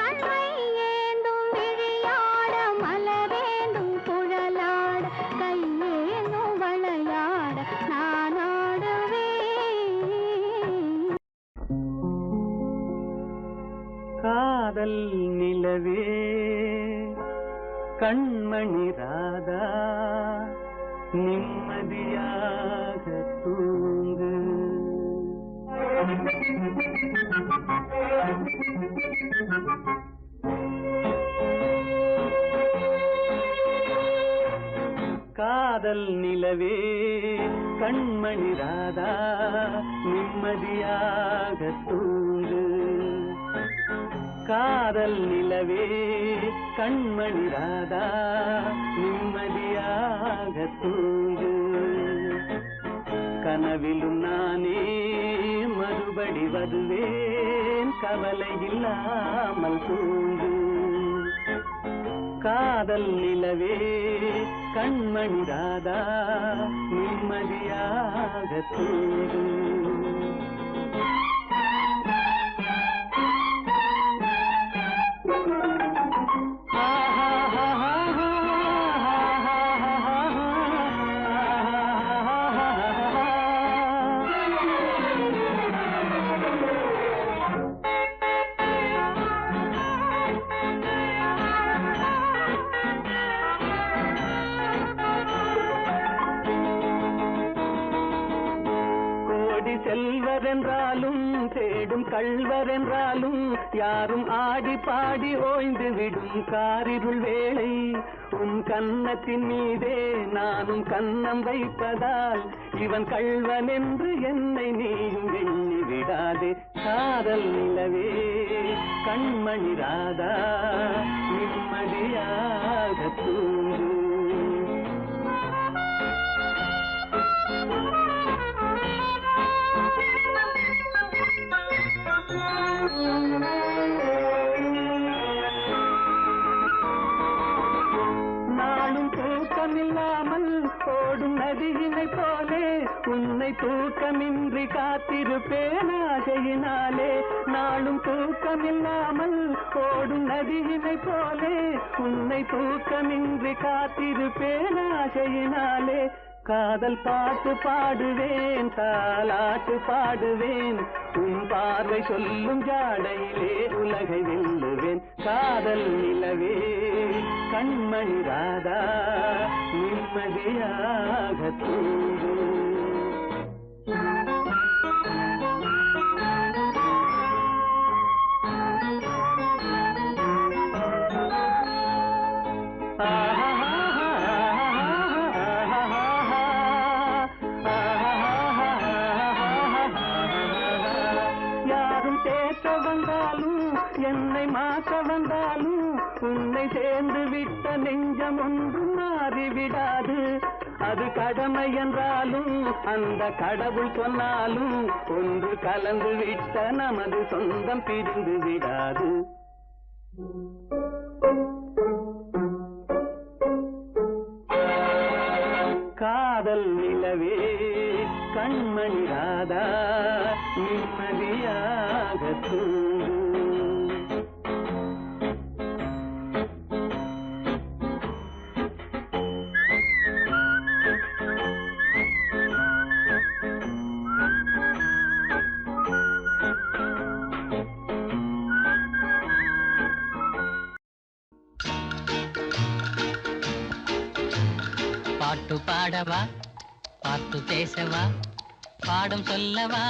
கண்மை ஏந்தும் விழியாட, மலரேந்தும் குழலாட, கையேந்தும் வளையாட நான் ஆடுவேன். காதல் நிலவே கண்மணி ராதா நிம்மதியாக தூங்கு. காதல் நிலவே கண்மணி ராதா நிம்மதியாக தூங்கு. காதல் நிலவே கண்மணி ராதா நிம்மதியாக தூங்கு. கனவிலும் நானே மறுபடி வருவேன், கவலை இல்லாமல் தூங்கு. காதல் நிலவே கண்மணி ராதா நிம்மதியாக தூங்கு. செல்வர் என்றாலும் தேடும் கள்வர் என்றாலும் யாரும் ஆடி பாடி ஓய்ந்து விடும் காரிருள் வேளை. உன் கன்னத்தின் மீதே நானும் கன்னம் வைப்பதால் இவன் கள்வன் என்று என்னை நீயும் எண்ணி விடாதே. காதல் நிலவே கண்மணி ராதா நிம்மதியாக தூங்கு. நாளும் தூக்கமில்லாமல் ஓடும் நதியினை போலே உன்னை தூக்கமின்றி காத்திருப்பேன் ஆசையினாலே. நாளும் தூக்கமில்லாமல் ஓடும் நதியினை போலே உன்னை தூக்கமின்றி காத்திருப்பேன் ஆசையினாலே. காதல் பாட்டு பாடுவேன், தாலாட்டு பாடுவேன், உன் பார்வை சொல்லும் ஜாடையிலே உலகை வெல்லுவேன். காதல் நிலவே கண்மணி ராதா நிம்மதியாக தூங்கு. என்னை மாற்ற வந்தாலும் உன்னை சேர்ந்து விட்ட நெஞ்சம் ஒன்றும் மாறிவிடாது. அது கடமை என்றாலும் அந்த கடவுள் சொன்னாலும் ஒன்று கலந்து விட்ட நமது சொந்தம் பிரிந்து விடாது. காதல் நிலவே கண்மணி ராதா நிம்மதியாக தூங்கு. பாட்டு பாடவா, பாட்டு பேசவா, பாடம் சொல்லவா,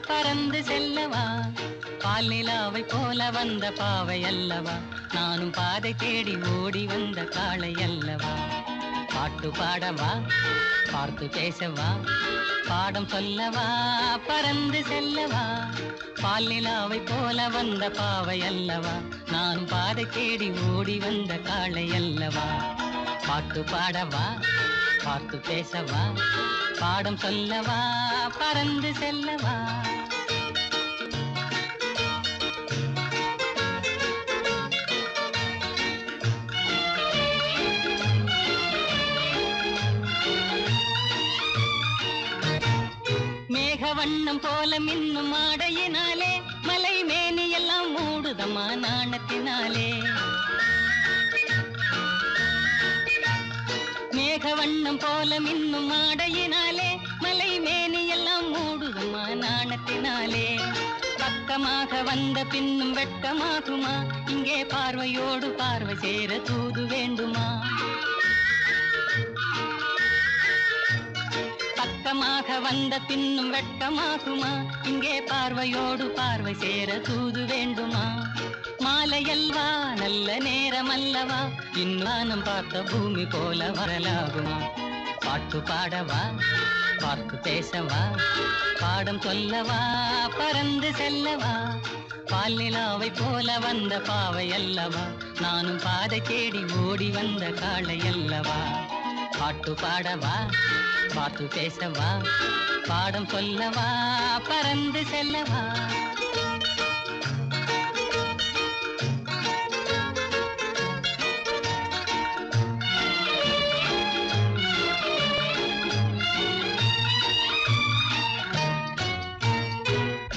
பறந்து செல்லவா, பால் நிலாவை போல வந்த பாவை அல்லவா, நானும் பாதை தேடி ஓடி வந்த காளை அல்லவா. பாட்டு பாடவா, பார்த்து பேசவா, பாடம் சொல்லவா, பறந்து செல்லவா, பால் நிலாவை போல வந்த பாவை அல்லவா, நானும் பாதை தேடி ஓடி வந்த காளை அல்லவா. பாட்டு பாடவா, பார்த்து பேசவா, பாடம் சொல்லவா பறந்து செல்லவா வண்ணம் போல மின்னும் ஆடையினாலே மலை மேனி எல்லாம் மூடுதம்மா நாணத்தினாலே மேக வண்ணம் போல மின்னும் ஆடையினாலே மலை மேனி எல்லாம் மூடுதம்மா நாணத்தினாலே பக்கமாக வந்த பின்னும் வெட்கமாகுமா இங்கே பார்வையோடு பார்வை சேர தூது வேண்டுமா பக்கமாக வந்த பின்னும் வெட்கமாகுமா இங்கே பார்வையோடு பார்வை சேர தூது வேண்டுமா மாலையல்வா நல்ல நேரம் அல்லவா இன்னானம் பார்த்த பூமி போல வரலாகுமா பாட்டு பாடவா பார்த்து பேசவா பாடம் சொல்லவா பறந்து செல்லவா பால் நிலாவை போல வந்த பாவை அல்லவா நானும் பாதை தேடி ஓடி வந்த காளை அல்லவா பாட்டு பாடவா பார்த்து பேசவா பாடம் சொல்லவா பறந்து செல்லவா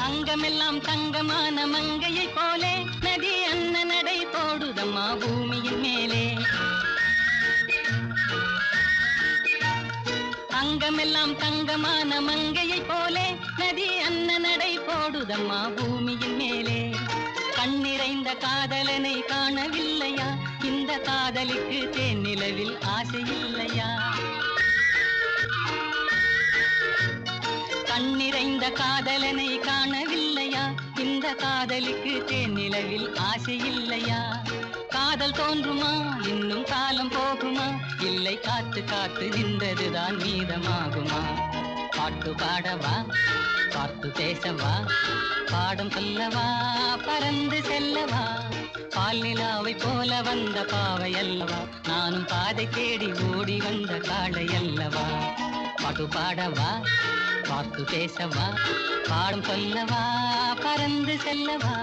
அங்கமெல்லாம் தங்கமான மங்கையை போலே நதி அன்ன நடை போடுதம்மா பூமியின் மேலே அங்கமெல்லாம் தங்கமான மங்கையை போலே நதி அன்ன நடை போடுதம்மா பூமியின் மேலே கண்ணிறைந்த காதலனை காணவில்லையா இந்த காதலிக்கு தேனிலவில் ஆசை இல்லையா கண்ணிறைந்த காதலனை காணவில்லையா இந்த காதலிக்கு தேனிலவில் ஆசை இல்லையா காதல் தோன்றுமா இன்னும் காலம் போகுமா இல்லை காத்து காத்து நின்றதுதான் மீதமாகுமா பாட்டு பாடவா பார்த்து பேசவா பாடம் சொல்லவா பறந்து செல்லவா பால் நிலாவை போல வந்த பாவை அல்லவா நானும் பாதை தேடி ஓடி வந்த காளை அல்லவா பாட்டு பாடவா பார்த்து பேசவா பாடம் சொல்லவா பறந்து செல்லவா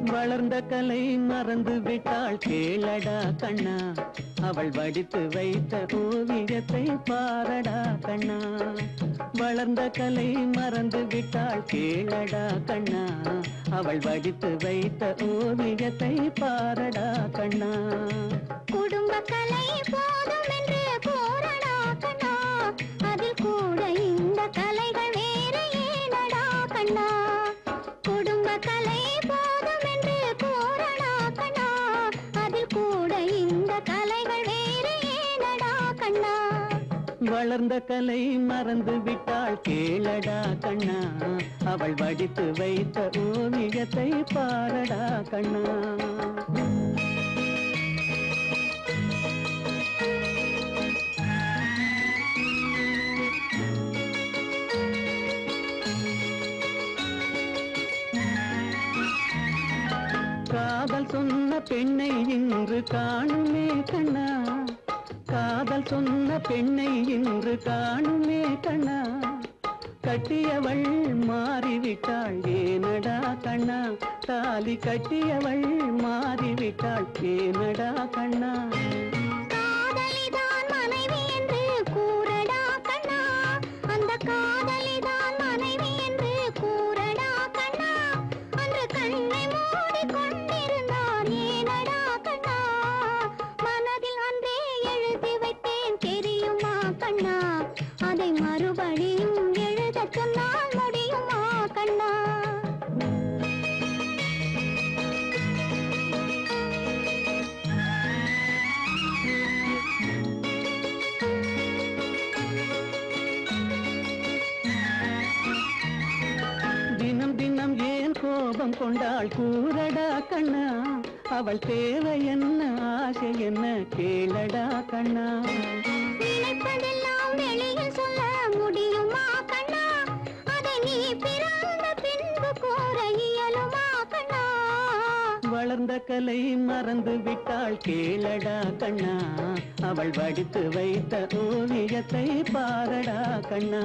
வளர்ந்த கலை மறந்து விட்டாள் கேளடா கண்ணா அவள் வடித்து வைத்த ஓவியத்தை பாரடா கண்ணா வளர்ந்த கலை மறந்து விட்டாள் கேளடா கண்ணா அவள் வடித்து வைத்த ஓவியத்தை பாரடா கண்ணா குடும்ப கலை போதும் என்று போரடா கண்ணா அதில் கூட இந்த கலைகள் வேறு ஏனடா கண்ணா குடும்ப கலை போதும் என்று போரடா கண்ணா அதில் கூட இந்த கலைகள் வேறு ஏனடா கண்ணா வளர்ந்த கலை மறந்து விட்டாள் கேளடா கண்ணா அவள் வடித்து வைத்த ஓவியத்தை பாரடா கண்ணா காதல் சொன்ன பெண்ணை இன்று காணுமே கண்ணா காதல் சொன்ன பெண்ணை இன்று காணுமே கண்ணா கட்டியவள் மாறிவிட்டாள் ஏனடா கண்ணா தாலி கட்டியவள் மாறிவிட்டாள் ஏனடா கண்ணா காதலிதான் மனைவி என்று கூறடா கண்ணா அந்த காதலிதான் மனைவி என்று கூறடா கண்ணா அன்று கண்ணை மூடி கொண்டிருந்தார் ஏனடா கண்ணா மனதில் அன்றே எழுதி வைத்தேன் தெரியுமா கண்ணா அதை மறுபடியும் எழுத சொன்னால் முடியுமா கண்ணா கோபம் கொண்டாள் கூறடா கண்ணா, அவள் தேவை என்ன ஆசை என்ன கேளடா கண்ணா. நினைப்பதெல்லாம் வெளியில் சொல்ல முடியுமா கண்ணா, அதை நீ பிறந்த பின்பு கூற இயலுமா கண்ணா. வளர்ந்த கலை மறந்து விட்டாள் கேளடா கண்ணா, அவள் வடித்து வைத்த ஓவியத்தை பாரடா கண்ணா.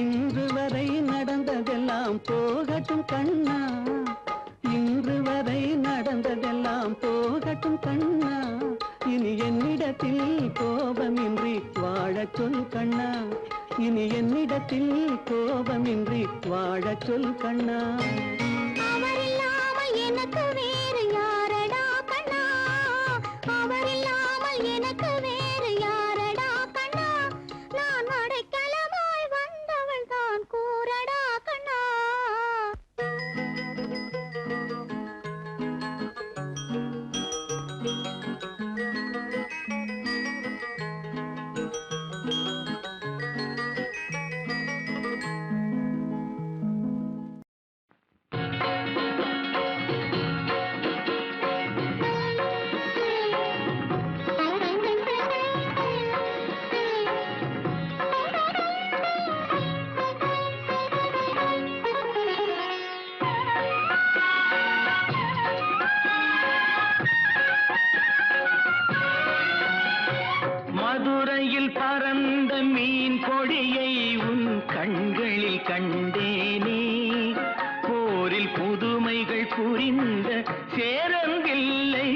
இன்று வரை நடந்ததெல்லாம் போகட்டும் கண்ணா, இன்று வரை நடந்ததெல்லாம் போகட்டும் கண்ணா. இனி என்னிடத்தில் கோபமின்றி வாழச் சொல் கண்ணா, இனி என்னிடத்தில் கோபமின்றி வாழச் சொல் கண்ணா. அவரில்லாமல் எனக்கு வேறு யாரடா கண்ணா, அவரில்லாமல் எனக்கு வேறு யாரடா கண்ணா. நான் அடைக்கலமாய் வந்தவள் தான் கூறடா கண்ணா. மதுரையில் பறந்த மீன் கொடியை உன் கண்களில் கண்டேனே, போரில் புதுமைகள் புரிந்த சேரங்கில்லை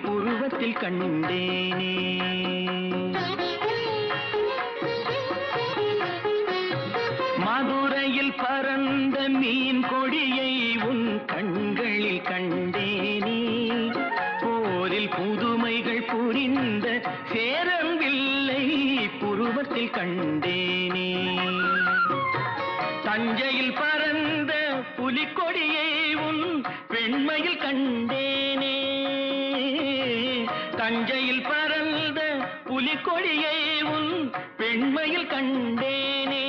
புருவத்தில் கண்டேனே. மதுரையில் பறந்த மீன் கொடியை உன் கண்களில் கண்டேனே, போரில் புதுமைகள் புரிந்த சேரங்கில்லை புருவத்தில் கண்டேனே. தஞ்சையில் பறந்த புலிக்கொடியை உன் பெண்மையில் கண்டேனே, தஞ்சையில் பறந்த புலிக்கொடியை உன் பெண்மையில் கண்டேனே.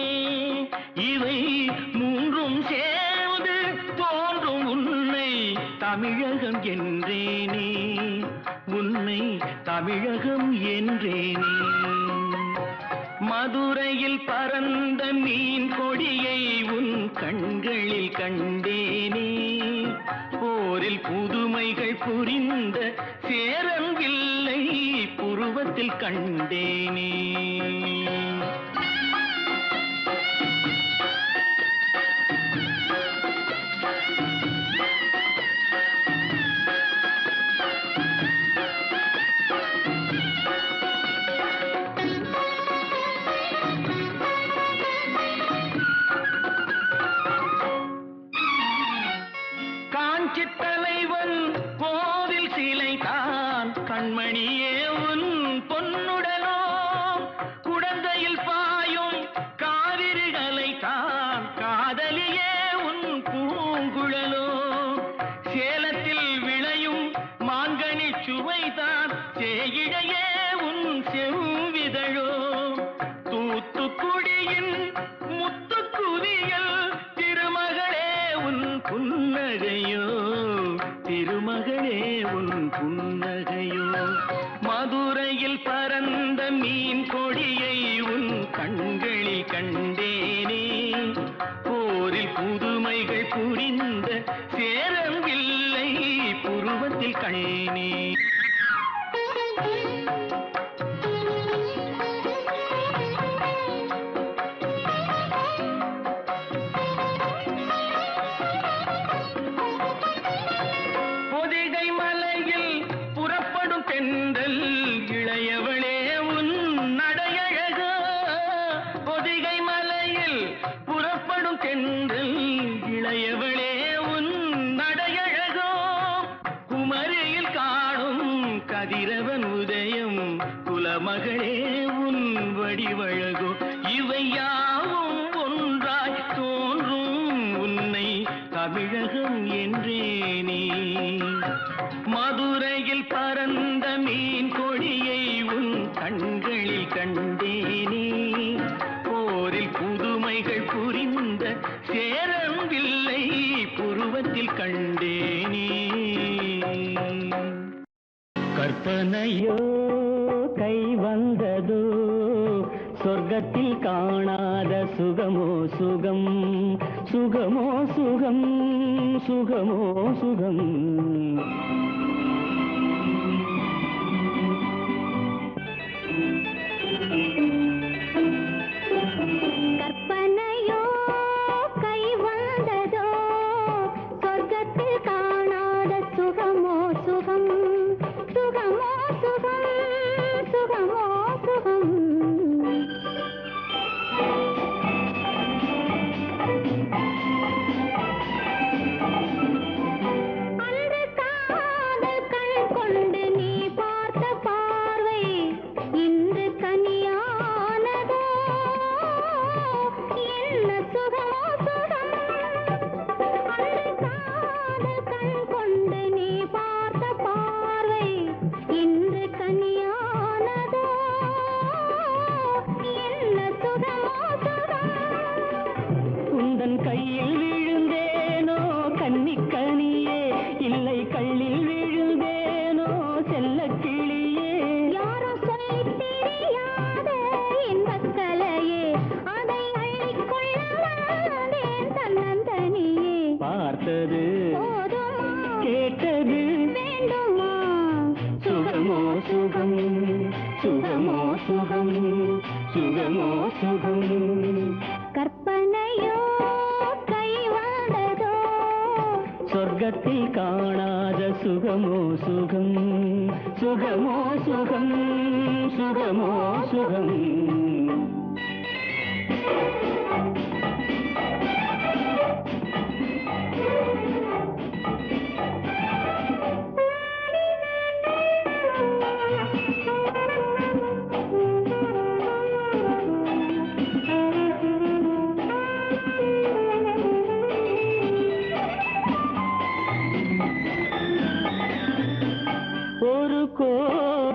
இவை மூன்றும் சேர்ந்து தோன்றும் உன்னை தமிழகம் என்றேனே, உன்னை தமிழகம் என்றேனே. மதுரையில் பறந்த மீன் கொடியை உன் கண்களில் கண்டேனே, போரில் புதுமைகள் புரிந்த சேரங்கில்லை புருவத்தில் கண்டேனே. தலைவன் கோவில் சிலை தான் கண்மணியே உன் பொன்னுடலோ, குடந்தையில் பாயும் காவிரிகளை தான் காதலியே உன் பூங்குழலோ, சேலத்தில் விளையும் மாங்கனி சுவைதான் சேயிழையே உன் செவ்விதழோ, தூத்துக்குடியின் முத்துக்குவியல் திருமகளே உன் புன்னகையோ, திருமகளே உன் புன்னகையோ. மதுரையில் பறந்த மீன் கொடியை உன் கண்களில் கண்டேனே, போரில் புதுமைகள் புரிந்த சேரங்கில்லை புருவத்தில் கண்டேனே. கதிரவன் உதயம் குலமகளே உன் வடிவழகோ, இவை யாவும் ஒன்றாய் தோன்றும் உன்னை தமிழகம் என்றேனே. மதுரையில் பறந்த மீன் கொடியை கண்டேனே போரில் புதுமைகள் புரிந்த சேரன் வில்லை புருவத்தில் கண்டேனே கற்பனையோ கை வந்ததோ சொர்க்கத்தில் காணாத சுகமோ சுகம் சுகமோ சுகம் சுகமோ சுகம் கற்பனையோ கை வந்ததோ சொர்க்கத்தில் காணாத சுகமோ சுகம் சுகமோ சுகம் சுகமோ சுகம் அந்த காதல் கண் கொண்டு நீ பார்த்த பார்வை இன்று கனியானதோ என்ன சுகமோ சுகம் அந்த காதல் கண் கொண்டு நீ பார்த்த பார்வை இன்று கனியானதோ என்ன சுகமோ சுகம் உந்தன் கையில் விழுந்தேனோ கன்னிக்கனியே இல்லை கள்ளில் விழுந்தேனோ செல்ல கிளியே யாரோ சொல்லித் தெரியாத இன்பக் கலையே அதை அள்ளிக்கொள்ள வந்தேன் தன்னந்தனியே பார்த்தது போதுமா கேட்டது வேண்டுமா சுகமோ சுகம் சுகமோ சுகம் சுகமோ சுகம் கற்பனையோ கை வந்ததோ சொர்க்கத்தில் காணாத சுகமோ சுகம் சுகமோ சுகம் சுகமோ சுகம் ஒரு கோத்தாமரை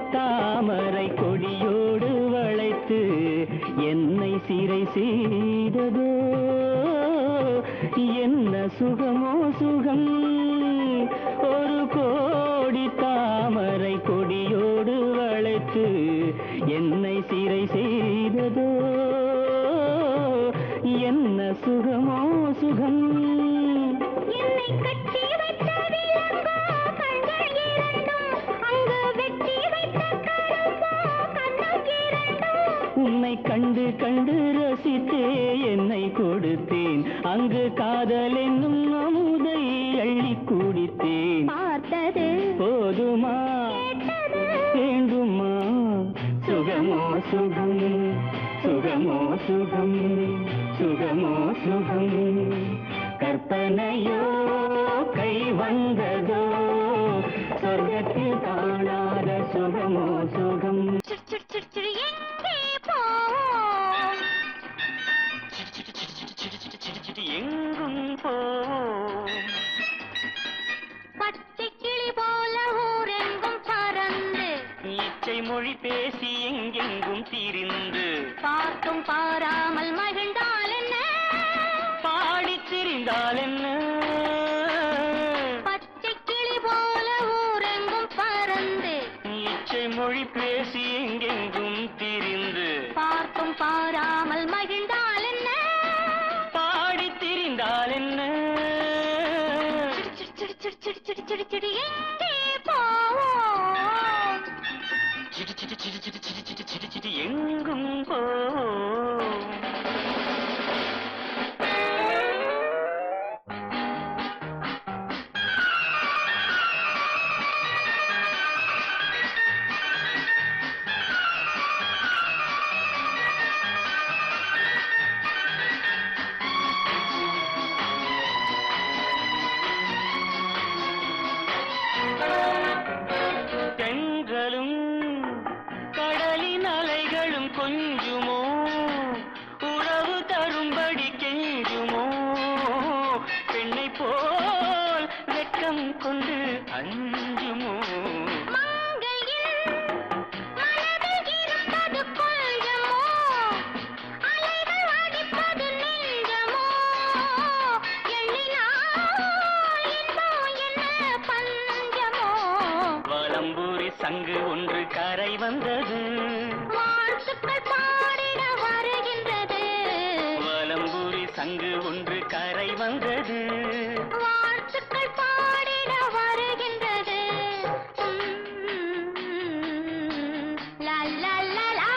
கொடியோடு வளைத்து என்னை சிறை செய்ததோ என்ன சுகமோ சுகம் ஒரு கோடி தாமரை கொடியோடு வளைத்து என்னை சிறை செய்ததோ என்ன சுகமோ சுகம் என்னை கட்டி வைத்த விலங்கோ கண்கள் இரண்டும் அங்கு வெட்டி வைத்த கரும்போ கண்ணம் இரண்டும் உன்னை கண்டு கண்டு ரசித்தே என்னை கொடுத்தேன் அங்கு காதல் என்னும் அமுதை அள்ளி குடித்தேன் பார்த்தது போதுமா கேட்டது வேண்டுமா சுகமோ சுகம் சுகமோ சுகம் சுகமோ சுகம் கற்பனையோ கை வந்ததோ சொர்க்கத்தில் காணாத சுகமோ சுகம் சிடு சிடு சிடு சிடு எங்கே போவோம் எங்கும் போவோம் பச்சை கிளி போல ஊரெங்கும் பறந்து இச்சை மொழி பேசி எங்கெங்கும் திரிந்து பார்த்தும் பாராமல் மகிழ்ந்தால் என்ன பாடித் திரிந்தால் என்ன பச்சை கிளி போல ஊரெங்கும் பறந்து இச்சை மொழி பேசி எங்கெங்கும் திரிந்து பார்த்தும் பாராமல் மகிழ்ந்தால் என்ன பாடித் திரிந்தால் என்ன சிடு சிடு சிடு சிடு சிடு சிடு சிடு எங்கே போவோம் சிடு சிடு சிடு சிடு சிடு சிடு சிடு சிடு எங்கும் போவோம் தென்றலும் கடலின் அலைகளும் கொஞ்சுமோ உறவு தரும்படி கெஞ்சுமோ பெண்ணை போல் வெட்கம் கொண்டு அஞ்சுமோ மங்கையின் மனதில் இருப்பது கொள் ஒன்று கரை வந்தது, வாழ்த்துக்கள் பாடிட வருகின்றது. வலம்புரி சங்கு ஒன்று கரை வந்தது, வாழ்த்துக்கள் பாடிட வருகின்றது. லா லா லா லா.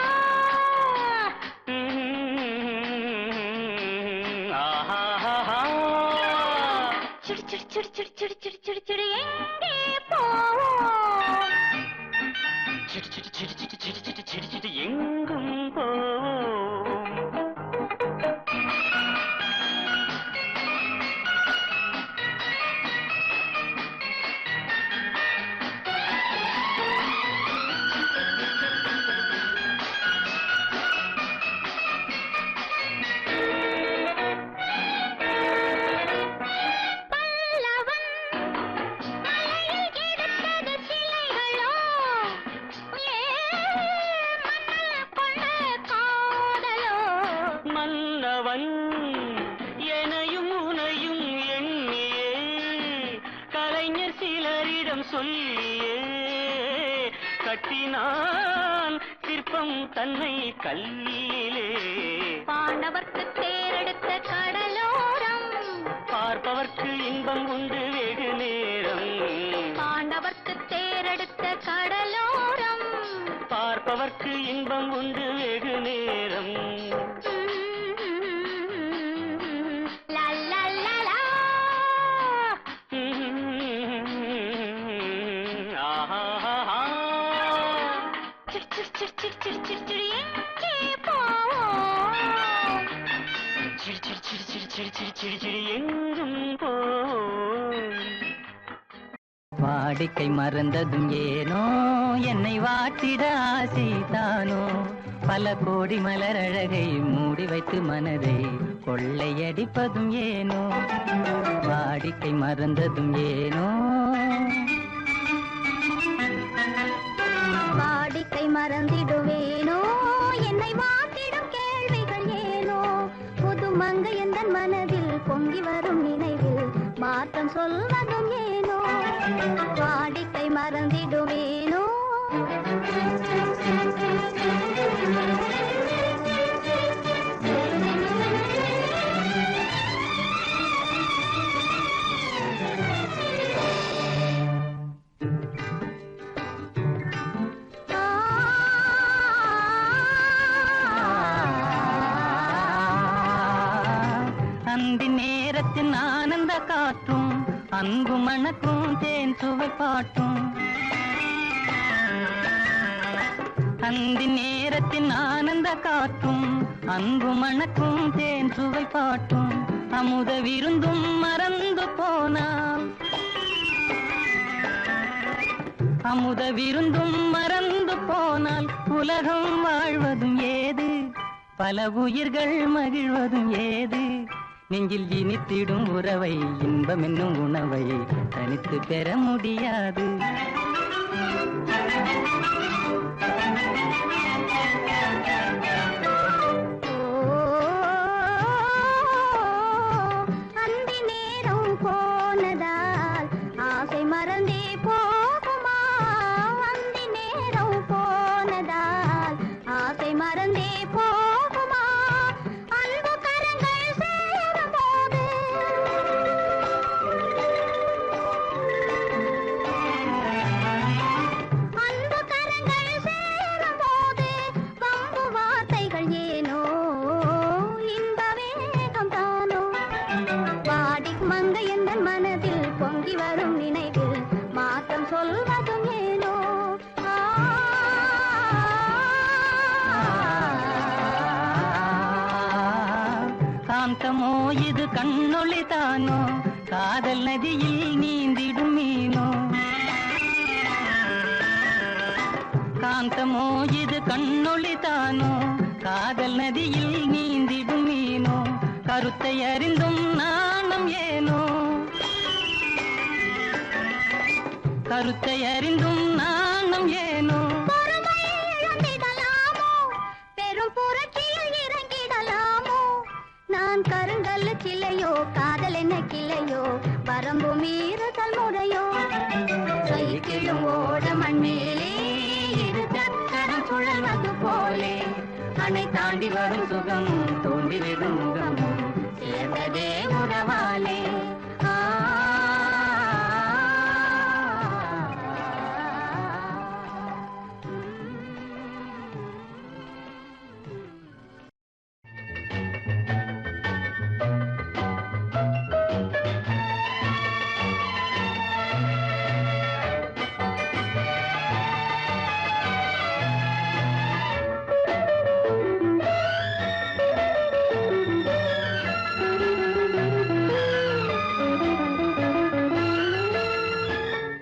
ஆஹா சிடு சிடு சிடு சிடு சிடு சிடு சிடு சிடு எங்கே போவோம்? சிடு சிடு சிடு சிடு சிடு சிடு சிடு சிடு எங்கும் போவோம். எனையும் உனையும் எண்ணியே கலைஞர் சிலரிடம் சொல்லியே கட்டினான் சிற்பம் தன்னை கல்லிலே. பாண்டவர்க்கு தேரெடுத்த கடலோரம், பார்ப்பவர்க்கு இன்பம் உண்டு வெகு நேரம். பாண்டவர்க்கு தேரெடுத்த கடலோரம், பார்ப்பவர்க்கு இன்பம் உண்டு வெகு நேரம். வாடிக்கை மறந்ததும் ஏனோ என்னை வாட்டிட ஆசைதானோ, பல கோடி மலர் அழகை மூடி வைத்து மனதை கொள்ளையடிப்பதும் ஏனோ, வாடிக்கை மறந்ததும் ஏனோ. வாடிக்கை மறந்திடுவேனோ, என்னை வாட்டிடும் கேள்விகள் ஏனோ, புது மங்கை எந்தன் மனதில் பொங்கி வரும் நினைவில் மாற்றம் சொல்வதும் ஏனோ, வாடிக்கை மறந்திடுவேனோ. அந்தி நேரத்தின் ஆனந்த காற்றும் அன்பு மணக்கும் தேன் சுவை பாட்டும், அந்தி நேரத்தின் ஆனந்த காற்றும் அன்பு மணக்கும் தேன் சுவை பாட்டும், அமுத விருந்தும் மறந்து போனால், அமுத விருந்தும் மறந்து போனால் உலகம் வாழ்வதும் ஏது, பல உயிர்கள் மகிழ்வதும் ஏது. நெஞ்சில் இனித்திடும் உறவை இன்பம் என்னும் உணவை தனித்து பெற முடியாது. அந்தி நேரம் போனதால் ஆசை மறந்தே போகுமா, அந்தி நேரம் போனதால் ஆசை மறந்தே போகுமா, அன்பு கரங்கள் சேரும் போது, அன்பு கரங்கள் சேரும் போது வம்பு வார்த்தைகள் ஏனோ, இன்ப வேகம் தானோ, வாடி மங்கை எந்தன் மனதில் பொங்கி வரும் நினைவில் மாற்றம் சொல்வதும் ஏனோ. காந்தமோ இது கண்ணொளி தானோ, காதல் நதியில் நீந்திடும் மீனோ, காந்தமோ இது கண்ணொளி தானோ, காதல் நதியில் நீந்திடும் மீனோ, கருத்தை அறிந்தும் நாணம் ஏனோ, கருத்தை அறிந்தும் நாணம் ஏனோ. பொறுமை இழந்திடலாமோ, பெரும் புரட்சியில் இறங்கிடலாமோ, நான் கருங்கல் கிளையோ காதல் என்ன கிளையோ, வரம்பு மீறுதல் முறையோ, சைக்கிளும் ஓட மண்மேலே சுழல்வது போலே அணை தாண்டி வரும் சுகம் தோண்டிவிடும் முகம் சேர்ந்ததே உறவாலே.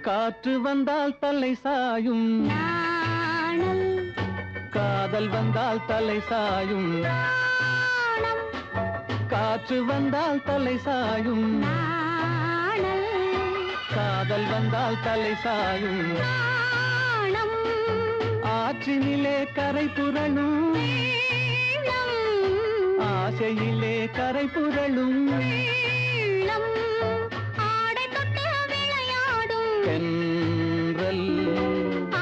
காற்று வந்தால் தலை சாயும் நாணம் காதல் வந்தால் தலை சாயும் நாணம் காற்று வந்தால் தலை சாயும் நாணம் காதல் வந்தால் தலை சாயும் நாணம் ஆற்றினிலே கரை புரளும் வெள்ளம் ஆசையிலே கரை புரளும் வெள்ளம் ஆடை தொட்டு விளையாடும் தென்றல்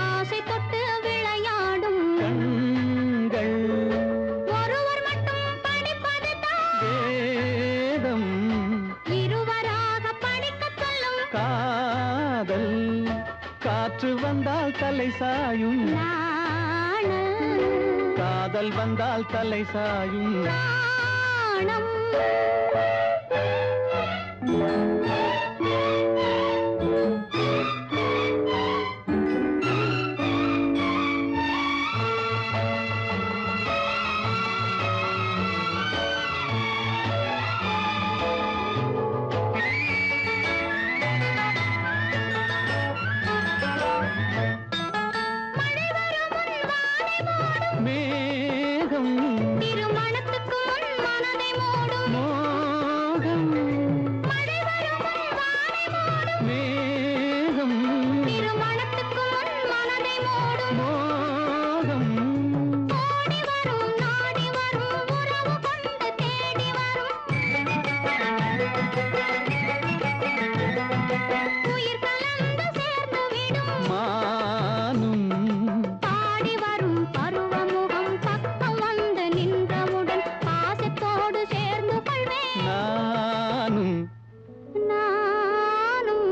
ஆசை தொட்டு விளையாடும் கண்கள் ஒருவர் மட்டும் படிப்பதுதான் வேதம் இருவராக படிக்கச் சொல்லும் காதல் காற்று வந்தால் தலை சாயும் நாணம் காதல் வந்தால் தலை சாயும் நாணம் மேகம் திருமணத்துக்கு முன் மனதை மூடும் மோகம் மழை வரும் முன் வானை மூடும் மேகம் திருமணத்துக்கு முன் மனதை மூடும் மோகம் ஓடி வரும் நாடி வரும் உறவு கொண்டு தேடி வரும் உயிர் கலந்து சேர்ந்து விடும் மானும் பாடி வரும் பருவமுகம் பக்கம் வந்து நின்றவுடன் பாசத்தோடு சேர்ந்து கொள்வேன் நானும் நானும்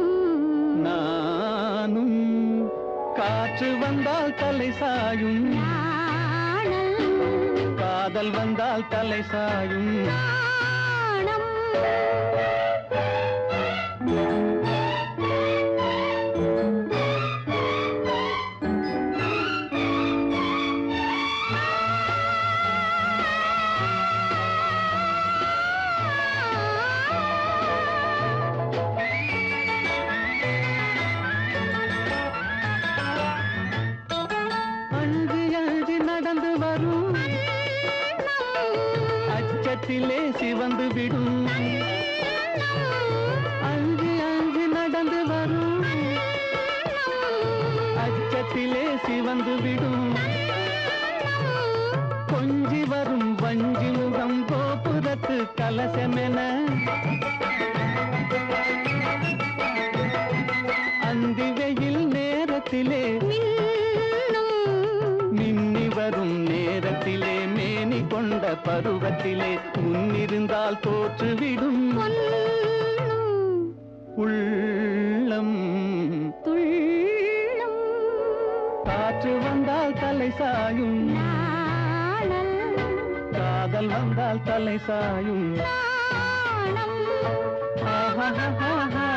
நானும் காற்று வந்தால் தலை சாயும் நாணம் காதல் வந்தால் தலை சாயும் நாணம் அஞ்சு அஞ்சு நடந்து வரும் அச்சத்திலே சிவந்து விடும் அஞ்சு அஞ்சு நடந்து வரும் அச்சத்திலே சிவந்து விடும் கொஞ்சி வரும் வஞ்சி முகம் கோபுரத்து கலசமென அந்தி வெயில் நேரத்திலே மின்னும் மின்னி வரும் நேரத்திலே மேனி கொண்ட பருவத்திலே முன்னிருந்தால் தோற்றுவிடும் பொன்னும் உள்ளம் துள்ளும் காற்று வந்தால் தலை சாயும் நாணம் காதல் வந்தால் தலை சாயும் நாணம் ஆஹா